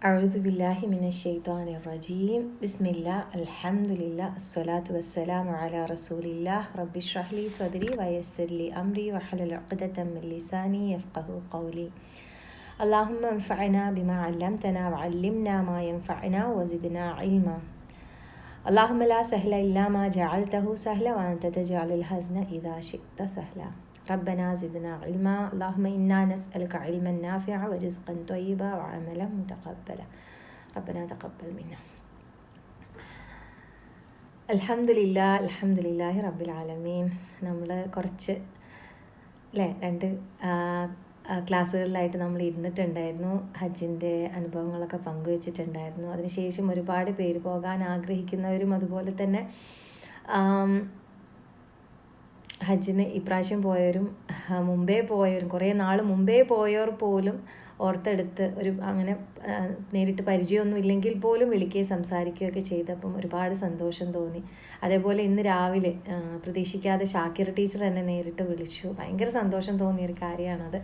أعوذ بالله من الشيطان الرجيم بسم الله الحمد لله الصلاة والسلام على رسول الله رب اشرح لي صدري ويسر لي أمري واحلل عقدة من لساني يفقه قولي اللهم انفعنا بما علمتنا وعلمنا ما ينفعنا وزدنا علما اللهم لا سهل إلا ما جعلته سهلا وأنت تجعل الحزن إذا شئت سهلا ربنا زدنا علما اللهم إنا نسألك علما نافعا ورزقا طيبا وعملا متقبلا ربنا تقبل منا അൽഹംദുലില്ലാഹി റബ്ബിൽ ആലമീൻ. നമ്മൾ കുറച്ച് രണ്ട് ക്ലാസ്സുകളിലായിട്ട് നമ്മൾ ഇരുന്നിട്ടുണ്ടായിരുന്നു. ഹജ്ജിൻ്റെ അനുഭവങ്ങളൊക്കെ പങ്കുവച്ചിട്ടുണ്ടായിരുന്നു. അതിനുശേഷം ഒരുപാട് പേര് പോകാൻ ആഗ്രഹിക്കുന്നവരും അതുപോലെ തന്നെ ഹജ്ജിന് ഇപ്രാവശ്യം പോയവരും മുമ്പേ പോയവരും കുറേ നാൾ മുമ്പേ പോയവർ പോലും ഓർത്തെടുത്ത് അങ്ങനെ നേരിട്ട് പരിചയമൊന്നും ഇല്ലെങ്കിൽ പോലും വിളിക്കുകയും സംസാരിക്കുകയൊക്കെ ചെയ്തപ്പം ഒരുപാട് സന്തോഷം തോന്നി. അതേപോലെ ഇന്ന് രാവിലെ പ്രതീക്ഷിക്കാതെ ഷാക്കിർ ടീച്ചർ എന്നെ നേരിട്ട് വിളിച്ചു. ഭയങ്കര സന്തോഷം തോന്നിയൊരു കാര്യമാണത്.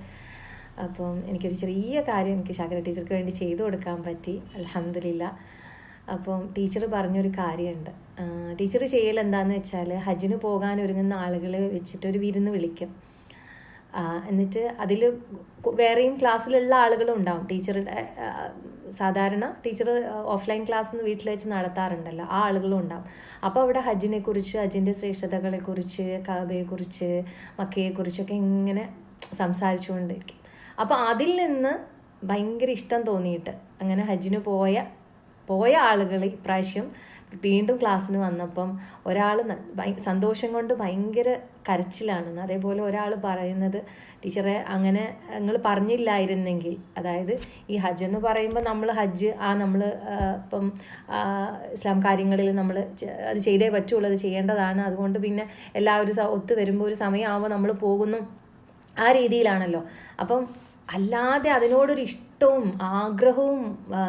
അപ്പം എനിക്കൊരു ചെറിയ കാര്യം എനിക്ക് ഷാക്കിർ ടീച്ചർക്ക് വേണ്ടി ചെയ്തു കൊടുക്കാൻ പറ്റി, അൽഹംദുലില്ലാ. അപ്പം ടീച്ചർ പറഞ്ഞൊരു കാര്യമുണ്ട്. ടീച്ചർ ചെയ്യൽ എന്താണെന്ന് വെച്ചാൽ ഹജ്ജിന് പോകാൻ ഒരുങ്ങുന്ന ആളുകളെ വെച്ചിട്ടൊരു വിരുന്ന് വിളിക്കും. എന്നിട്ട് അതിൽ വേറെയും ക്ലാസ്സിലുള്ള ആളുകളും ഉണ്ടാവും. ടീച്ചറുടെ സാധാരണ ടീച്ചർ ഓഫ്ലൈൻ ക്ലാസ് വീട്ടിൽ വെച്ച് നടത്താറുണ്ടല്ലോ, ആ ആളുകളും ഉണ്ടാവും. അപ്പോൾ അവിടെ ഹജ്ജിനെ കുറിച്ച്, ഹജ്ജിൻ്റെ ശ്രേഷ്ഠതകളെക്കുറിച്ച്, കഅബയെക്കുറിച്ച്, മക്കയെക്കുറിച്ചൊക്കെ ഇങ്ങനെ സംസാരിച്ചുകൊണ്ടിരിക്കും. അപ്പോൾ അതിൽ നിന്ന് ഭയങ്കര ഇഷ്ടം തോന്നിയിട്ട് അങ്ങനെ ഹജ്ജിന് പോയ ആളുകൾ ഇപ്രാവശ്യം വീണ്ടും ക്ലാസ്സിന് വന്നപ്പം ഒരാൾ സന്തോഷം കൊണ്ട് ഭയങ്കര കരച്ചിലാണെന്ന്. അതേപോലെ ഒരാൾ പറയുന്നത്, ടീച്ചറെ അങ്ങനെ നിങ്ങൾ പറഞ്ഞില്ലായിരുന്നെങ്കിൽ, അതായത് ഈ ഹജ്ജ് എന്ന് പറയുമ്പോൾ നമ്മൾ ഹജ്ജ് നമ്മൾ ഇപ്പം ഇസ്ലാം കാര്യങ്ങളിൽ നമ്മൾ അത് ചെയ്തേ പറ്റുള്ളൂ, അത് ചെയ്യേണ്ടതാണ്. അതുകൊണ്ട് പിന്നെ എല്ലാവരും ഒത്തു വരുമ്പോൾ ഒരു സമയമാകുമ്പോൾ നമ്മൾ പോകുന്നു, ആ രീതിയിലാണല്ലോ. അപ്പം അല്ലാതെ അതിനോടൊരു ഇഷ്ടവും ആഗ്രഹവും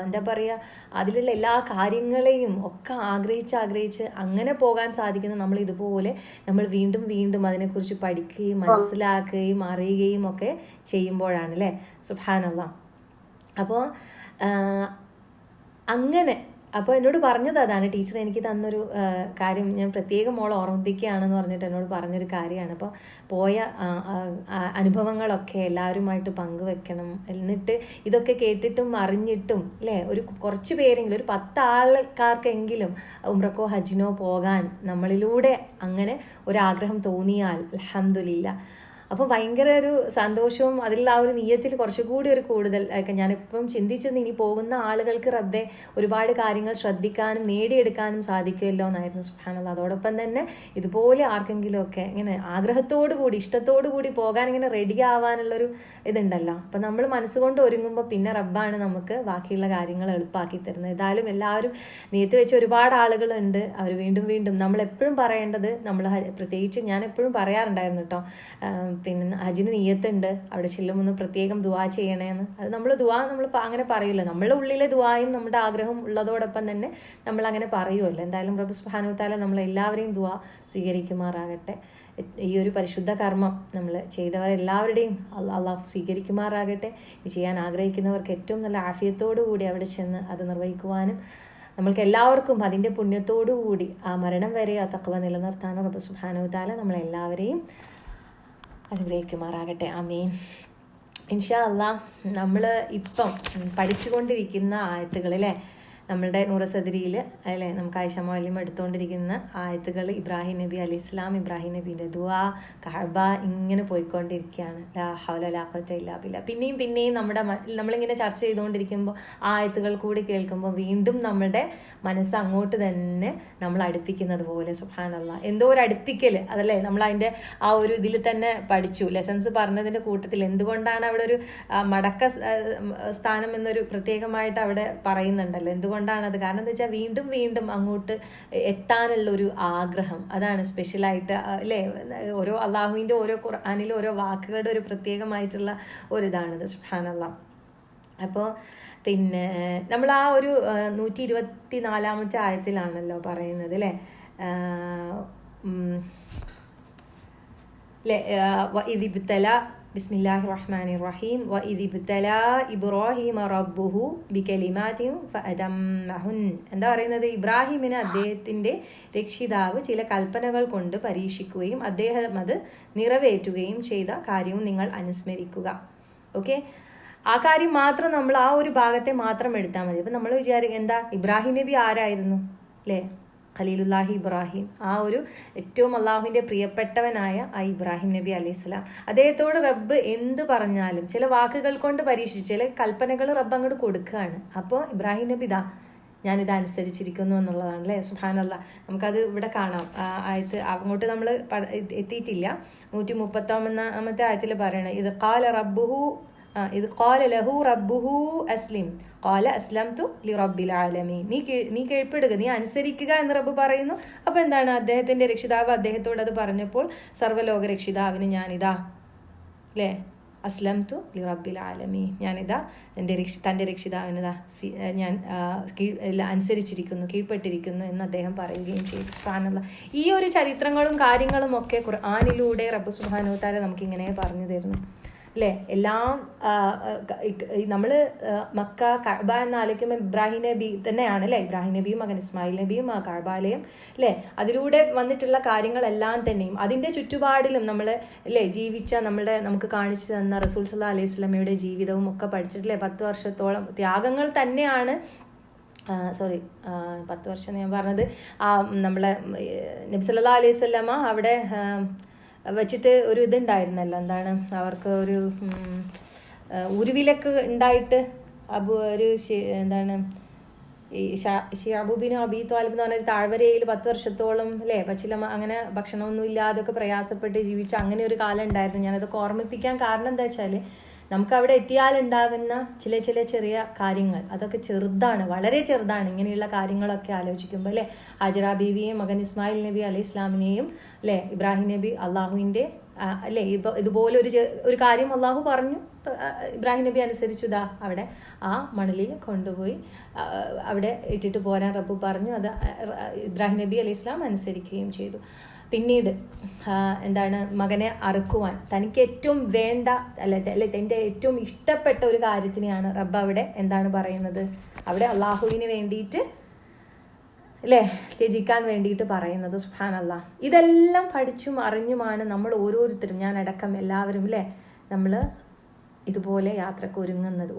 എന്താ പറയുക, അതിലുള്ള എല്ലാ കാര്യങ്ങളെയും ഒക്കെ ആഗ്രഹിച്ച് അങ്ങനെ പോകാൻ സാധിക്കുന്ന നമ്മൾ ഇതുപോലെ നമ്മൾ വീണ്ടും വീണ്ടും അതിനെക്കുറിച്ച് പഠിക്കുകയും മനസ്സിലാക്കുകയും അറിയുകയും ഒക്കെ ചെയ്യുമ്പോഴാണ് അല്ലേ. സുബ്ഹാനല്ലാഹ്. അപ്പോൾ അങ്ങനെ എന്നോട് പറഞ്ഞത് അതാണ്. ടീച്ചർ എനിക്ക് തന്നൊരു കാര്യം ഞാൻ പ്രത്യേകം മോളെ ഓർമ്മിപ്പിക്കുകയാണെന്ന് പറഞ്ഞിട്ട് എന്നോട് പറഞ്ഞൊരു കാര്യമാണ്. അപ്പോൾ പോയ അനുഭവങ്ങളൊക്കെ എല്ലാവരുമായിട്ട് പങ്കുവെക്കണം. എന്നിട്ട് ഇതൊക്കെ കേട്ടിട്ടും അറിഞ്ഞിട്ടും ഒരു കുറച്ച് പേരെങ്കിലും, ഒരു 10 ആൾക്കാർക്കെങ്കിലും ഉംറക്കോ ഹജ്ജിനോ പോകാൻ നമ്മളിലൂടെ അങ്ങനെ ഒരാഗ്രഹം തോന്നിയാൽ അൽഹംദുലില്ലാ. അപ്പോൾ ഭയങ്കര ഒരു സന്തോഷവും അതിലുള്ള ആ ഒരു നിയ്യത്തിൽ കുറച്ചുകൂടി ഒരു കൂടുതൽ ഞാനിപ്പം ചിന്തിച്ചത്, ഇനി പോകുന്ന ആളുകൾക്ക് റബ്ബെ ഒരുപാട് കാര്യങ്ങൾ ശ്രദ്ധിക്കാനും നേടിയെടുക്കാനും സാധിക്കുമല്ലോ എന്നായിരുന്നു. സുബ്ഹാനല്ലാഹ്. അതോടൊപ്പം തന്നെ ഇതുപോലെ ആർക്കെങ്കിലുമൊക്കെ ഇങ്ങനെ ആഗ്രഹത്തോടു കൂടി ഇഷ്ടത്തോടു കൂടി പോകാൻ ഇങ്ങനെ റെഡി ആവാനുള്ളൊരു ഇതുണ്ടല്ലോ. അപ്പം നമ്മൾ മനസ്സുകൊണ്ട് ഒരുങ്ങുമ്പോൾ പിന്നെ റബ്ബാണ് നമുക്ക് ബാക്കിയുള്ള കാര്യങ്ങൾ എളുപ്പമാക്കി തരുന്നത്. ഏതായാലും എല്ലാവരും നീയത്ത് വെച്ച് ഒരുപാട് ആളുകളുണ്ട്. അവർ വീണ്ടും വീണ്ടും നമ്മളെപ്പോഴും പറയേണ്ടത്, നമ്മൾ പ്രത്യേകിച്ച് ഞാൻ എപ്പോഴും പറയാറുണ്ടായിരുന്നു കേട്ടോ, പിന്നെ ഹജ്ജിന് നിയ്യത്തുണ്ട്, അവിടെ ചെല്ലുമെന്ന് പ്രത്യേകം ദുആ ചെയ്യണേന്ന്. അത് നമ്മൾ അങ്ങനെ പറയില്ല, നമ്മളുടെ ഉള്ളിലെ ദുആയും നമ്മുടെ ആഗ്രഹം ഉള്ളതോടൊപ്പം തന്നെ നമ്മൾ അങ്ങനെ പറയുമല്ലോ. എന്തായാലും റബ്ബ് സുബ്ഹാനഹു വ തആല നമ്മളെല്ലാവരെയും ദുആ സ്വീകരിക്കുമാറാകട്ടെ. ഈ ഒരു പരിശുദ്ധ കർമ്മം നമ്മൾ ചെയ്തവരെല്ലാവരുടെയും അള്ളാഹു സ്വീകരിക്കുമാറാകട്ടെ. ഇത് ചെയ്യാൻ ആഗ്രഹിക്കുന്നവർക്ക് ഏറ്റവും നല്ല ആഫിയത്തോടു കൂടി അവിടെ ചെന്ന് അത് നിർവഹിക്കുവാനും നമ്മൾക്ക് എല്ലാവർക്കും അതിൻ്റെ പുണ്യത്തോടു കൂടി ആ മരണം വരെ ആ തഖ്വ നിലനിർത്താനും റബ്ബ് സുബ്ഹാനഹു വ തആല നമ്മളെല്ലാവരെയും അനുഗ്രഹിക്കുമാറാകട്ടെ. ആമീൻ. ഇൻഷാ അല്ലാഹ്. നമ്മൾ ഇപ്പം പഠിച്ചുകൊണ്ടിരിക്കുന്ന ആയത്തുകളിലെ നമ്മളുടെ നൂറസദരിയിൽ അല്ലേ, നമുക്ക് ആയിഷ മൗലം എടുത്തുകൊണ്ടിരിക്കുന്ന ആയത്തുകൾ ഇബ്രാഹിം നബി അലൈഹി ഇസ്ലാം, ഇബ്രാഹിം നബീൻ്റെ ദുആ, കഅബ ഇങ്ങനെ പോയിക്കൊണ്ടിരിക്കുകയാണ്. ലാ ഹൗല ലാ ഖുവത ഇല്ലാ ബില്ലാ. പിന്നെയും നമ്മളിങ്ങനെ ചർച്ച ചെയ്തുകൊണ്ടിരിക്കുമ്പോൾ ആയത്തുകൾ കൂടി കേൾക്കുമ്പോൾ വീണ്ടും നമ്മളുടെ മനസ്സ് അങ്ങോട്ട് തന്നെ നമ്മൾ അടുപ്പിക്കുന്നത് പോലെ. സുബ്ഹാനല്ലാഹ്. എന്തോ ഒരു അടുപ്പിക്കൽ അതല്ലേ. നമ്മളതിൻ്റെ ആ ഒരു ഇതിൽ തന്നെ പഠിച്ചു, ലെസൺസ് പറഞ്ഞതിൻ്റെ കൂട്ടത്തിൽ എന്തുകൊണ്ടാണ് അവിടെ ഒരു മടക്ക സ്ഥാനം എന്നൊരു പ്രത്യേകമായിട്ട് അവിടെ പറയുന്നുണ്ടല്ലോ. എന്തുകൊണ്ടാണത്? കാരണം എന്താ വെച്ചാൽ വീണ്ടും വീണ്ടും അങ്ങോട്ട് എത്താനുള്ളൊരു ആഗ്രഹം, അതാണ് സ്പെഷ്യലായിട്ട് അല്ലേ. ഓരോ അള്ളാഹുവിൻ്റെ ഓരോ ഖുർആനിലെ ഓരോ വാക്കുകളുടെ ഒരു പ്രത്യേകമായിട്ടുള്ള ഒരിതാണിത്. സുബ്ഹാനല്ലാഹ്. അപ്പോൾ പിന്നെ നമ്മൾ ആ ഒരു 124 ആയത്തിലാണല്ലോ പറയുന്നത് അല്ലേ. ഇതിബ്തല ബിസ്മില്ലാഹിർ റഹ്മാനിർ റഹീം വ ഇദ്ബ്തലാ ഇബ്രാഹിമ റബ്ബുഹു ബികലിമാതിൻ ഫഅതമ്മഹുൻ. എന്താ പറയുന്നത്? ഇബ്രാഹിമിനെ അദ്ദേഹത്തിൻ്റെ രക്ഷിതാവ് ചില കൽപ്പനകൾ കൊണ്ട് പരീക്ഷിക്കുകയും അദ്ദേഹം അത് നിറവേറ്റുകയും ചെയ്ത കാര്യവും നിങ്ങൾ അനുസ്മരിക്കുക. ഓക്കെ, ആ കാര്യം മാത്രം നമ്മൾ ആ ഒരു ഭാഗത്തെ മാത്രം എടുത്താൽ മതി. അപ്പം നമ്മൾ വിചാരിക്കും എന്താ, ഇബ്രാഹിം നബി ആരായിരുന്നു അല്ലേ? ഖലീലുല്ലാഹി ഇബ്രാഹിം, ആ ഒരു ഏറ്റവും അള്ളാഹുവിൻ്റെ പ്രിയപ്പെട്ടവനായ ആ ഇബ്രാഹിം നബി അലൈഹിസ്സലാം, അദ്ദേഹത്തോട് റബ്ബ് എന്ത് പറഞ്ഞാലും ചില വാക്കുകൾ കൊണ്ട് പരീക്ഷിച്ചു, ചില കൽപ്പനകൾ റബ്ബ് അങ്ങോട്ട് കൊടുക്കുകയാണ്. അപ്പോൾ ഇബ്രാഹിം നബി ഞാനിത് അനുസരിച്ചിരിക്കുന്നു എന്നുള്ളതാണ് അല്ലേ? സുബ്ഹാനല്ലാഹ്. നമുക്കത് ഇവിടെ കാണാം. ആയത്ത് അങ്ങോട്ട് നമ്മൾ എത്തിയിട്ടില്ല. 139 ആയത്തിൽ പറയണേ, ഇത് ഖാല റബ്ബുഹു ഇത് ഖാല ലഹു റബ്ബുഹു അസ്ലിം ഖാല അസ്ലംതു ലിറബ്ബിൽ ആലമീൻ. നീ കീഴ്പ്പെടുക, നീ അനുസരിക്കുക എന്ന് റബ്ബ് പറയുന്നു. അപ്പോൾ എന്താണ്, അദ്ദേഹത്തിൻ്റെ രക്ഷിതാവ് അദ്ദേഹത്തോട് അത് പറഞ്ഞപ്പോൾ സർവ്വലോക രക്ഷിതാവിന് ഞാനിതാ അല്ലേ, അസ്ലംതു ലിറബ്ബിൽ ആലമീൻ, ഞാനിതാ തൻ്റെ രക്ഷിതാവിനിതാ ഞാൻ അനുസരിച്ചിരിക്കുന്നു, കീഴ്പ്പെട്ടിരിക്കുന്നു എന്ന് അദ്ദേഹം പറയുകയും ചെയ്തു. സുബ്ഹാനല്ലാഹ്. ഈ ഒരു ചരിത്രങ്ങളും കാര്യങ്ങളും ഒക്കെ ഖുർആനിലൂടെ റബ്ബ് സുബ്ഹാനഹു വതആല നമുക്കിങ്ങനെ പറഞ്ഞു തരുന്നു അല്ലേ? എല്ലാം നമ്മൾ മക്ക കഅബ എന്ന് ആലോചിക്കുമ്പോൾ ഇബ്രാഹിം നബി തന്നെയാണ് അല്ലേ? ഇബ്രാഹിം നബിയും മകൻ ഇസ്മായിൽ നബിയും ആ കഅബാലയം അല്ലേ? അതിലൂടെ വന്നിട്ടുള്ള കാര്യങ്ങളെല്ലാം തന്നെയും അതിൻ്റെ ചുറ്റുപാടിലും നമ്മൾ അല്ലേ ജീവിച്ച നമുക്ക് കാണിച്ചു തന്ന റസൂൽ സല്ലല്ലാഹു അലൈഹി വസല്ലമയുടെ ജീവിതവും ഒക്കെ പഠിച്ചിട്ടില്ലേ? 10 വർഷത്തോളം ത്യാഗങ്ങൾ തന്നെയാണ്. 10 വർഷം ഞാൻ പറഞ്ഞത് നമ്മളെ നബി സല്ലല്ലാഹു അലൈഹി വസല്ലമ അവിടെ വെച്ചിട്ട് ഒരു ഇതുണ്ടായിരുന്നല്ലോ, എന്താണ് അവർക്ക് ഒരു ഉരുവിലൊക്കെ ഉണ്ടായിട്ട് എന്താണ് ഈ ഷിഅബുബിൻ അബി ത്വാലിബ് എന്ന് പറഞ്ഞൊരു താഴ്വരയിൽ 10 വർഷത്തോളം അല്ലേ പച്ചില അങ്ങനെ ഭക്ഷണമൊന്നും ഇല്ലാതൊക്കെ പ്രയാസപ്പെട്ട് ജീവിച്ച അങ്ങനെ ഒരു കാലം ഉണ്ടായിരുന്നു. ഞാനതൊക്കെ ഓർമ്മിപ്പിക്കാൻ കാരണം എന്താ വെച്ചാൽ നമുക്കവിടെ എത്തിയാലുണ്ടാകുന്ന ചില ചെറിയ കാര്യങ്ങൾ അതൊക്കെ ചെറുതാണ്, വളരെ ചെറുതാണ്. ഇങ്ങനെയുള്ള കാര്യങ്ങളൊക്കെ ആലോചിക്കുമ്പോൾ അല്ലേ, ഹാജറ ബീവിയെയും മകൻ ഇസ്മായിൽ നബി അലൈഹി ഇസ്ലാമിനെയും അല്ലേ ഇബ്രാഹിം നബി അള്ളാഹുവിൻ്റെ അല്ലേ ഇതുപോലെ ഒരു കാര്യം അള്ളാഹു പറഞ്ഞു, ഇബ്രാഹിം നബി അനുസരിച്ചു അവിടെ ആ മണലിൽ കൊണ്ടുപോയി അവിടെ ഇട്ടിട്ട് പോരാൻ റബ്ബ് പറഞ്ഞു. അത് ഇബ്രാഹിം നബി അലൈഹി ഇസ്ലാം അനുസരിക്കുകയും ചെയ്തു. പിന്നീട് എന്താണ്, മകനെ അറുക്കുവാൻ തനിക്ക് ഏറ്റവും വേണ്ട അല്ലെ തൻ്റെ ഏറ്റവും ഇഷ്ടപ്പെട്ട ഒരു കാര്യത്തിനെയാണ് റബ്ബ് അവിടെ എന്താണ് പറയുന്നത്, അവിടെ അള്ളാഹുവിന് വേണ്ടിയിട്ട് അല്ലേ ത്യജിക്കാൻ വേണ്ടിയിട്ട് പറയുന്നത്. സുബ്ഹാനല്ലാഹ്. ഇതെല്ലാം പഠിച്ചും അറിഞ്ഞുമാണ് നമ്മൾ ഓരോരുത്തരും, ഞാൻ അടക്കം എല്ലാവരും അല്ലേ നമ്മൾ ഇതുപോലെ യാത്രക്ക്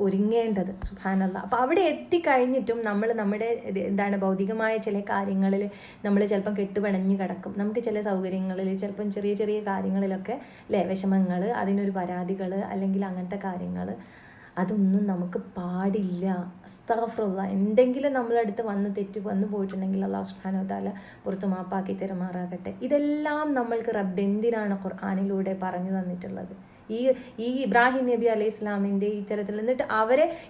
ഒരുങ്ങേണ്ടത്. സുബ്ഹാനല്ലാഹ്. അപ്പോൾ അവിടെ എത്തിക്കഴിഞ്ഞിട്ടും നമ്മൾ നമ്മുടെ എന്താണ് ഭൗതികമായ ചില കാര്യങ്ങളിൽ നമ്മൾ ചിലപ്പം കെട്ടുപിണഞ്ഞ് കിടക്കും. നമുക്ക് ചില സൗകര്യങ്ങളിൽ ചിലപ്പം ചെറിയ കാര്യങ്ങളിലൊക്കെ അല്ലേ വിഷമങ്ങൾ, അതിനൊരു പരാതികൾ അല്ലെങ്കിൽ അങ്ങനത്തെ കാര്യങ്ങൾ, അതൊന്നും നമുക്ക് പാടില്ല. അസ്തഗ്ഫിറുല്ലാഹ്. എന്തെങ്കിലും നമ്മളടുത്ത് വന്നു പോയിട്ടുണ്ടെങ്കിൽ അല്ലാഹു സുബ്ഹാനഹു വതആല പുറത്തു മാപ്പാക്കി തരുമാറാകട്ടെ. ഇതെല്ലാം നമ്മൾക്ക് റബ്ബ് എന്തിനാണ് ഖുർആനിലൂടെ പറഞ്ഞു തന്നിട്ടുള്ളത്? ഈ ഇബ്രാഹിം നബി അലൈഹി ഇസ്ലാമിൻ്റെ ഈ തരത്തിൽ. എന്നിട്ട്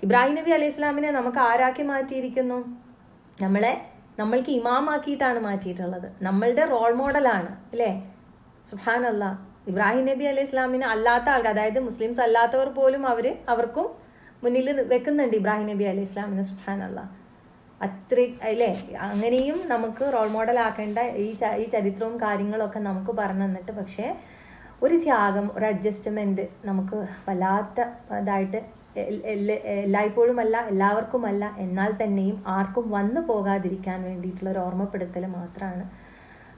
ഇബ്രാഹിം നബി അലൈഹി ഇസ്ലാമിനെ നമുക്ക് ആരാക്കി മാറ്റിയിരിക്കുന്നു? നമ്മൾക്ക് ഇമാമാക്കിയിട്ടാണ് മാറ്റിയിട്ടുള്ളത്. നമ്മളുടെ റോൾ മോഡലാണ് അല്ലേ? സുബ്ഹാനല്ലാഹ്. ഇബ്രാഹിം നബി അലൈഹി ഇസ്ലാമിന് അല്ലാത്ത ആൾക്കാർ, അതായത് മുസ്ലിംസ് അല്ലാത്തവർ പോലും അവർക്കും മുന്നിൽ വെക്കുന്നുണ്ട് ഇബ്രാഹിം നബി അലൈഹി ഇസ്ലാമിന്. സുബ്ഹാനല്ലാഹ്. അത്ര അല്ലേ, അങ്ങനെയും നമുക്ക് റോൾ മോഡൽ ആക്കേണ്ട ഈ ചരിത്രവും കാര്യങ്ങളൊക്കെ നമുക്ക് പറഞ്ഞു തന്നിട്ട്, പക്ഷേ ഒരു ത്യാഗം, ഒരു അഡ്ജസ്റ്റ്മെൻറ്റ് നമുക്ക് വല്ലാത്ത ഇതായിട്ട് എല്ലായ്പ്പോഴുമല്ല എല്ലാവർക്കുമല്ല, എന്നാൽ തന്നെയും ആർക്കും വന്നു പോകാതിരിക്കാൻ വേണ്ടിയിട്ടുള്ള ഒരു ഓർമ്മപ്പെടുത്തൽ മാത്രമാണ്.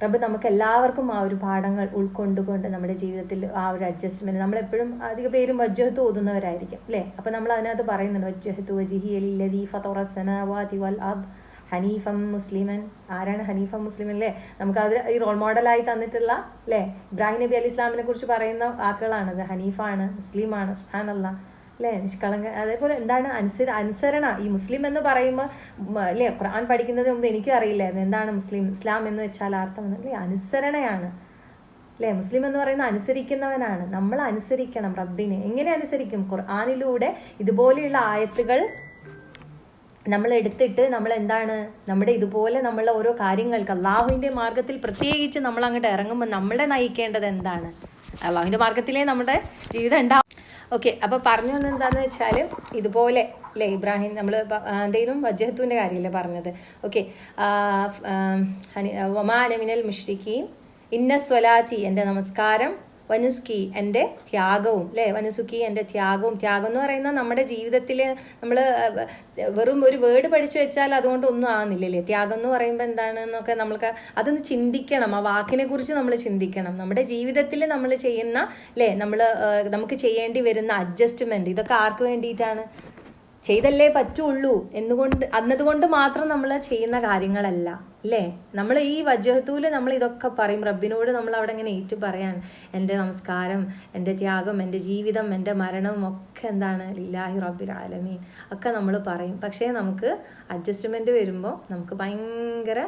റബ്ബ് നമുക്ക് എല്ലാവർക്കും ആ ഒരു പാഠങ്ങൾ ഉൾക്കൊണ്ടുകൊണ്ട് നമ്മുടെ ജീവിതത്തിൽ ആ ഒരു അഡ്ജസ്റ്റ്മെൻറ്റ്, നമ്മളെപ്പോഴും അധിക പേരും വജ്ജഹത്ത് ഓതുന്നവരായിരിക്കും അല്ലേ? അപ്പോൾ നമ്മൾ അതിനകത്ത് പറയുന്നുണ്ട്, വജ്ജഹത്തു വജിഹിയ ലില്ലദീ ഫതറ സ്സമാവാതി വൽ അർദ് ഹനീഫം മുസ്ലിമൻ. ആരാണ് ഹനീഫം മുസ്ലിമൻ അല്ലേ? നമുക്കത് ഈ റോൾ മോഡലായി തന്നിട്ടുള്ള അല്ലേ ഇബ്രാഹിം നബി അലൈഹി ഇസ്ലാമിനെ കുറിച്ച് പറയുന്ന വാക്കുകളാണത്. ഹനീഫാണ്, മുസ്ലിമാണ്. സുബ്ഹാനല്ലാഹ് അല്ലേ, നിഷ്കളങ്ക. അതേപോലെ എന്താണ് അനുസരണ. ഈ മുസ്ലിം എന്ന് പറയുമ്പോൾ അല്ലേ ഖുർആൻ പഠിക്കുന്നതിന് മുമ്പ് എനിക്കും അറിയില്ലായിരുന്നു എന്താണ് ഇസ്ലാം എന്ന് വെച്ചാൽ അർത്ഥം അല്ലേ, അനുസരണയാണ് അല്ലേ. മുസ്ലിം എന്ന് പറയുന്നത് അനുസരിക്കുന്നവനാണ്. നമ്മൾ അനുസരിക്കണം റബ്ബിനെ. എങ്ങനെ അനുസരിക്കും? ഖുർആനിലൂടെ ഇതുപോലെയുള്ള ആയത്തുകൾ നമ്മൾ എടുത്തിട്ട് നമ്മൾ എന്താണ് നമ്മുടെ ഇതുപോലെ നമ്മളുടെ ഓരോ കാര്യങ്ങൾക്ക് അള്ളാഹുവിൻ്റെ മാർഗത്തിൽ പ്രത്യേകിച്ച് നമ്മൾ അങ്ങോട്ട് ഇറങ്ങുമ്പോൾ നമ്മളെ നയിക്കേണ്ടത് എന്താണ്? അള്ളാഹുവിൻ്റെ മാർഗത്തിലേ നമ്മുടെ ജീവിതം ഉണ്ടാവും. ഓക്കെ, അപ്പോൾ പറഞ്ഞു വന്നത് എന്താണെന്ന് വെച്ചാൽ ഇതുപോലെ അല്ലേ ഇബ്രാഹിം നമ്മൾ എന്തെങ്കിലും വജ്ജഹത്തുവിൻ്റെ കാര്യമല്ലേ പറഞ്ഞത്. ഓക്കെ, വമാന മിനൽ മുശ്രിക്കീൻ ഇന്ന സ്വലാത്തി, എൻ്റെ നമസ്കാരം വനുസ്കി എൻ്റെ ത്യാഗവും, അല്ലേ, വനുസുക്കി എൻ്റെ ത്യാഗവും. ത്യാഗം എന്ന് പറയുന്നത് നമ്മുടെ ജീവിതത്തിൽ നമ്മൾ വെറും ഒരു വേർഡ് പഠിച്ചു വെച്ചാൽ അതുകൊണ്ട് ഒന്നും ആകുന്നില്ലല്ലേ. ത്യാഗം എന്ന് പറയുമ്പോൾ എന്താണെന്നൊക്കെ നമ്മൾക്ക് അതൊന്ന് ചിന്തിക്കണം, ആ വാക്കിനെ കുറിച്ച് നമ്മൾ ചിന്തിക്കണം. നമ്മുടെ ജീവിതത്തിൽ നമ്മൾ ചെയ്യുന്ന, അല്ലേ, നമുക്ക് ചെയ്യേണ്ടി വരുന്ന അഡ്ജസ്റ്റ്മെൻറ്റ്, ഇതൊക്കെ ആർക്ക് വേണ്ടിയിട്ടാണ്? ചെയ്തല്ലേ പറ്റുള്ളൂ എന്നതുകൊണ്ട് മാത്രം നമ്മൾ ചെയ്യുന്ന കാര്യങ്ങളല്ല, അല്ലേ. നമ്മൾ ഈ വജ്ഹത്തൂല് നമ്മൾ ഇതൊക്കെ പറയും റബ്ബിനോട്. നമ്മൾ അവിടെ ഇങ്ങനെ ഏറ്റു പറയാൻ, എൻ്റെ നമസ്കാരം, എൻ്റെ ത്യാഗം, എൻ്റെ ജീവിതം, എൻ്റെ മരണവും ഒക്കെ എന്താണ്? ലില്ലാഹി റബ്ബിൽ ആലമീൻ ഒക്കെ നമ്മൾ പറയും. പക്ഷേ നമുക്ക് അഡ്ജസ്റ്റ്മെൻറ്റ് വരുമ്പോൾ നമുക്ക് ഭയങ്കര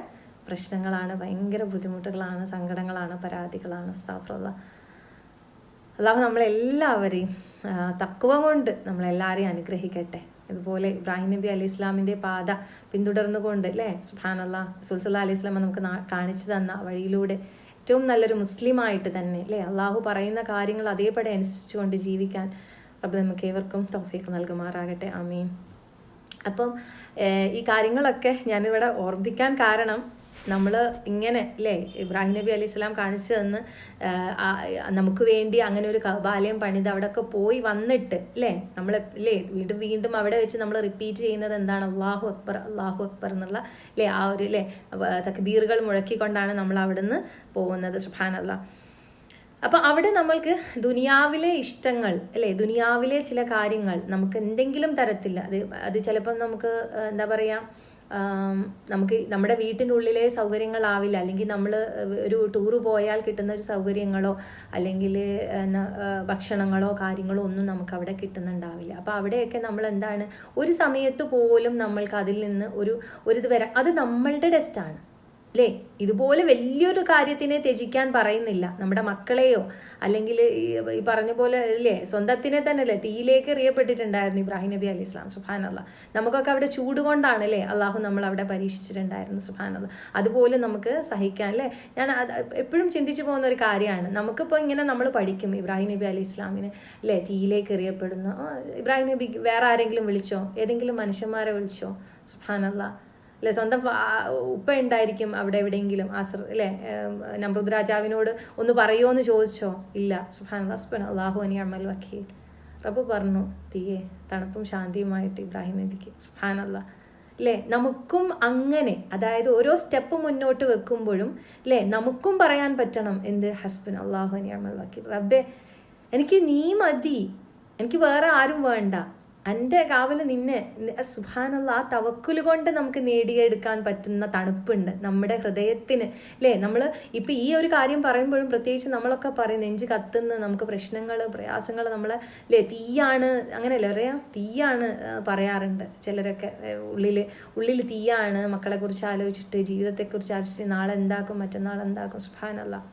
പ്രശ്നങ്ങളാണ്, ഭയങ്കര ബുദ്ധിമുട്ടുകളാണ്, സങ്കടങ്ങളാണ്, പരാതികളാണ്. അസ്തഗ്ഫിറുല്ലാഹ്. അല്ലാഹു നമ്മളെല്ലാവരെയും തഖ്വ കൊണ്ട് നമ്മളെല്ലാവരെയും അനുഗ്രഹിക്കട്ടെ. ഇതുപോലെ ഇബ്രാഹിം നബി അലൈഹി ഇസ്ലാമിൻ്റെ പാത പിന്തുടർന്നുകൊണ്ട്, അല്ലേ, സുബ്ഹാനല്ലാഹ്, റസൂൽ സല്ലല്ലാഹു അലൈഹി വസല്ലം നമുക്ക് കാണിച്ചു തന്ന വഴിയിലൂടെ ഏറ്റവും നല്ലൊരു മുസ്ലിമായിട്ട് തന്നെ, അല്ലേ, അള്ളാഹു പറയുന്ന കാര്യങ്ങൾ അതേപടി അനുസരിച്ചുകൊണ്ട് ജീവിക്കാൻ റബ്ബ് നമുക്ക് ഏവർക്കും തൗഫീഖ് നൽകുമാറാകട്ടെ. ആമീൻ. അപ്പം ഈ കാര്യങ്ങളൊക്കെ ഞാനിവിടെ ഓർമ്മിപ്പിക്കാൻ കാരണം, നമ്മൾ ഇങ്ങനെ, അല്ലേ, ഇബ്രാഹിം നബി അലൈഹി സ്വലാം കാണിച്ചു തന്ന് നമുക്ക് വേണ്ടി അങ്ങനെ ഒരു കഅബാലയം പണിത് അവിടെയൊക്കെ പോയി വന്നിട്ട്, അല്ലേ, നമ്മൾ, അല്ലേ, വീണ്ടും അവിടെ വെച്ച് നമ്മൾ റിപ്പീറ്റ് ചെയ്യുന്നത് എന്താണ്? അല്ലാഹു അക്ബർ, അല്ലാഹു അക്ബർ എന്നുള്ള, അല്ലേ, ആ ഒരു, അല്ലേ, തക്ബീറുകൾ മുഴക്കിക്കൊണ്ടാണ് നമ്മൾ അവിടുന്ന് പോകുന്നത്. സുബ്ഹാനല്ലാഹ്. അപ്പം അവിടെ നമ്മൾക്ക് ദുനിയാവിലെ ഇഷ്ടങ്ങൾ, അല്ലേ, ദുനിയാവിലെ ചില കാര്യങ്ങൾ നമുക്ക് എന്തെങ്കിലും തരത്തില്ല, അത് ചിലപ്പം നമുക്ക് എന്താ പറയുക, നമുക്ക് നമ്മുടെ വീട്ടിൻ്റെ ഉള്ളിലെ സൗകര്യങ്ങളാവില്ല, അല്ലെങ്കിൽ നമ്മൾ ഒരു ടൂറ് പോയാൽ കിട്ടുന്ന ഒരു സൗകര്യങ്ങളോ അല്ലെങ്കിൽ ഭക്ഷണങ്ങളോ കാര്യങ്ങളോ ഒന്നും നമുക്ക് അവിടെ കിട്ടുന്നുണ്ടാവില്ല. അപ്പോൾ അവിടെയൊക്കെ നമ്മൾ എന്താണ്, ഒരു സമയത്ത് പോലും നമ്മൾക്ക് അതിൽ നിന്ന് ഇത് വരാം. അത് നമ്മളുടെ ടെസ്റ്റാണ്, അല്ലേ. ഇതുപോലെ വലിയൊരു കാര്യത്തിനെ ത്യജിക്കാൻ പറയുന്നില്ല. നമ്മുടെ മക്കളെയോ അല്ലെങ്കിൽ ഈ പറഞ്ഞ പോലെ, അല്ലേ, സ്വന്തത്തിനെ തന്നെ, അല്ലേ, തീയിലേക്ക് എറിയപ്പെട്ടിട്ടുണ്ടായിരുന്നു ഇബ്രാഹിം നബി അലൈഹി സ്വലാം. സുബ്ഹാനല്ലാഹ്. നമുക്കൊക്കെ അവിടെ ചൂട് കൊണ്ടാണ്, അല്ലേ, അള്ളാഹു നമ്മൾ അവിടെ പരീക്ഷിച്ചിട്ടുണ്ടായിരുന്നു. സുബ്ഹാനല്ലാഹ്. അതുപോലെ നമുക്ക് സഹിക്കാൻ, അല്ലേ. ഞാൻ എപ്പോഴും ചിന്തിച്ചു പോകുന്ന ഒരു കാര്യമാണ്, നമുക്കിപ്പോൾ ഇങ്ങനെ നമ്മൾ പഠിക്കും ഇബ്രാഹിം നബി അലൈഹി സ്വലാമിന്, അല്ലേ, തീയിലേക്ക് എറിയപ്പെടുന്നു. ഇബ്രാഹിം നബി വേറെ ആരെങ്കിലും വിളിച്ചോ? ഏതെങ്കിലും മനുഷ്യന്മാരെ വിളിച്ചോ? സുബ്ഹാനല്ലാഹ്. അല്ലെ, സ്വന്തം ഉപ്പ ഉണ്ടായിരിക്കും അവിടെ എവിടെയെങ്കിലും, അല്ലേ, നമ്രൂദ് രാജാവിനോട് ഒന്ന് പറയുമോ എന്ന് ചോദിച്ചോ? ഇല്ല. സുബ്ഹാനല്ലാഹ്, അല്ലാഹു നിഅമൽ വക്കീൽ. റബ്ബ് പറഞ്ഞു തീയെ തണുപ്പും ശാന്തിയുമായിട്ട് ഇബ്രാഹിം നബിക്ക്. സുബ്ഹാനല്ലാഹ്. അല്ലേ, നമുക്കും അങ്ങനെ, അതായത് ഓരോ സ്റ്റെപ്പ് മുന്നോട്ട് വെക്കുമ്പോഴും, അല്ലേ, നമുക്കും പറയാൻ പറ്റണം എന്ത്? ഹസ്ബൻ അല്ലാഹു നിഅമൽ വക്കീൽ. റബ്ബേ, എനിക്ക് നീ മതി, എനിക്ക് വേറെ ആരും വേണ്ട, എൻ്റെ കാവൽ നിന്നെ. സുബ്ഹാനല്ലാഹ്. ആ തവക്കുല് കൊണ്ട് നമുക്ക് നേടിയെടുക്കാൻ പറ്റുന്ന തണുപ്പുണ്ട് നമ്മുടെ ഹൃദയത്തിന്, അല്ലേ. നമ്മൾ ഇപ്പം ഈ ഒരു കാര്യം പറയുമ്പോഴും പ്രത്യേകിച്ച് നമ്മളൊക്കെ പറയും നെഞ്ച് കത്തുന്ന, നമുക്ക് പ്രശ്നങ്ങൾ, പ്രയാസങ്ങൾ, നമ്മളെ, അല്ലേ, തീയാണ്, അങ്ങനെയല്ലേ പറയാം, തീയാണ് പറയാറുണ്ട് ചിലരൊക്കെ. ഉള്ളിൽ തീയാണ്, മക്കളെക്കുറിച്ച് ആലോചിച്ചിട്ട്, ജീവിതത്തെക്കുറിച്ച് ആലോചിച്ചിട്ട്, നാളെ എന്താക്കും, മറ്റന്നാൾ എന്താക്കും, സുബ്ഹാനല്ലാഹ്,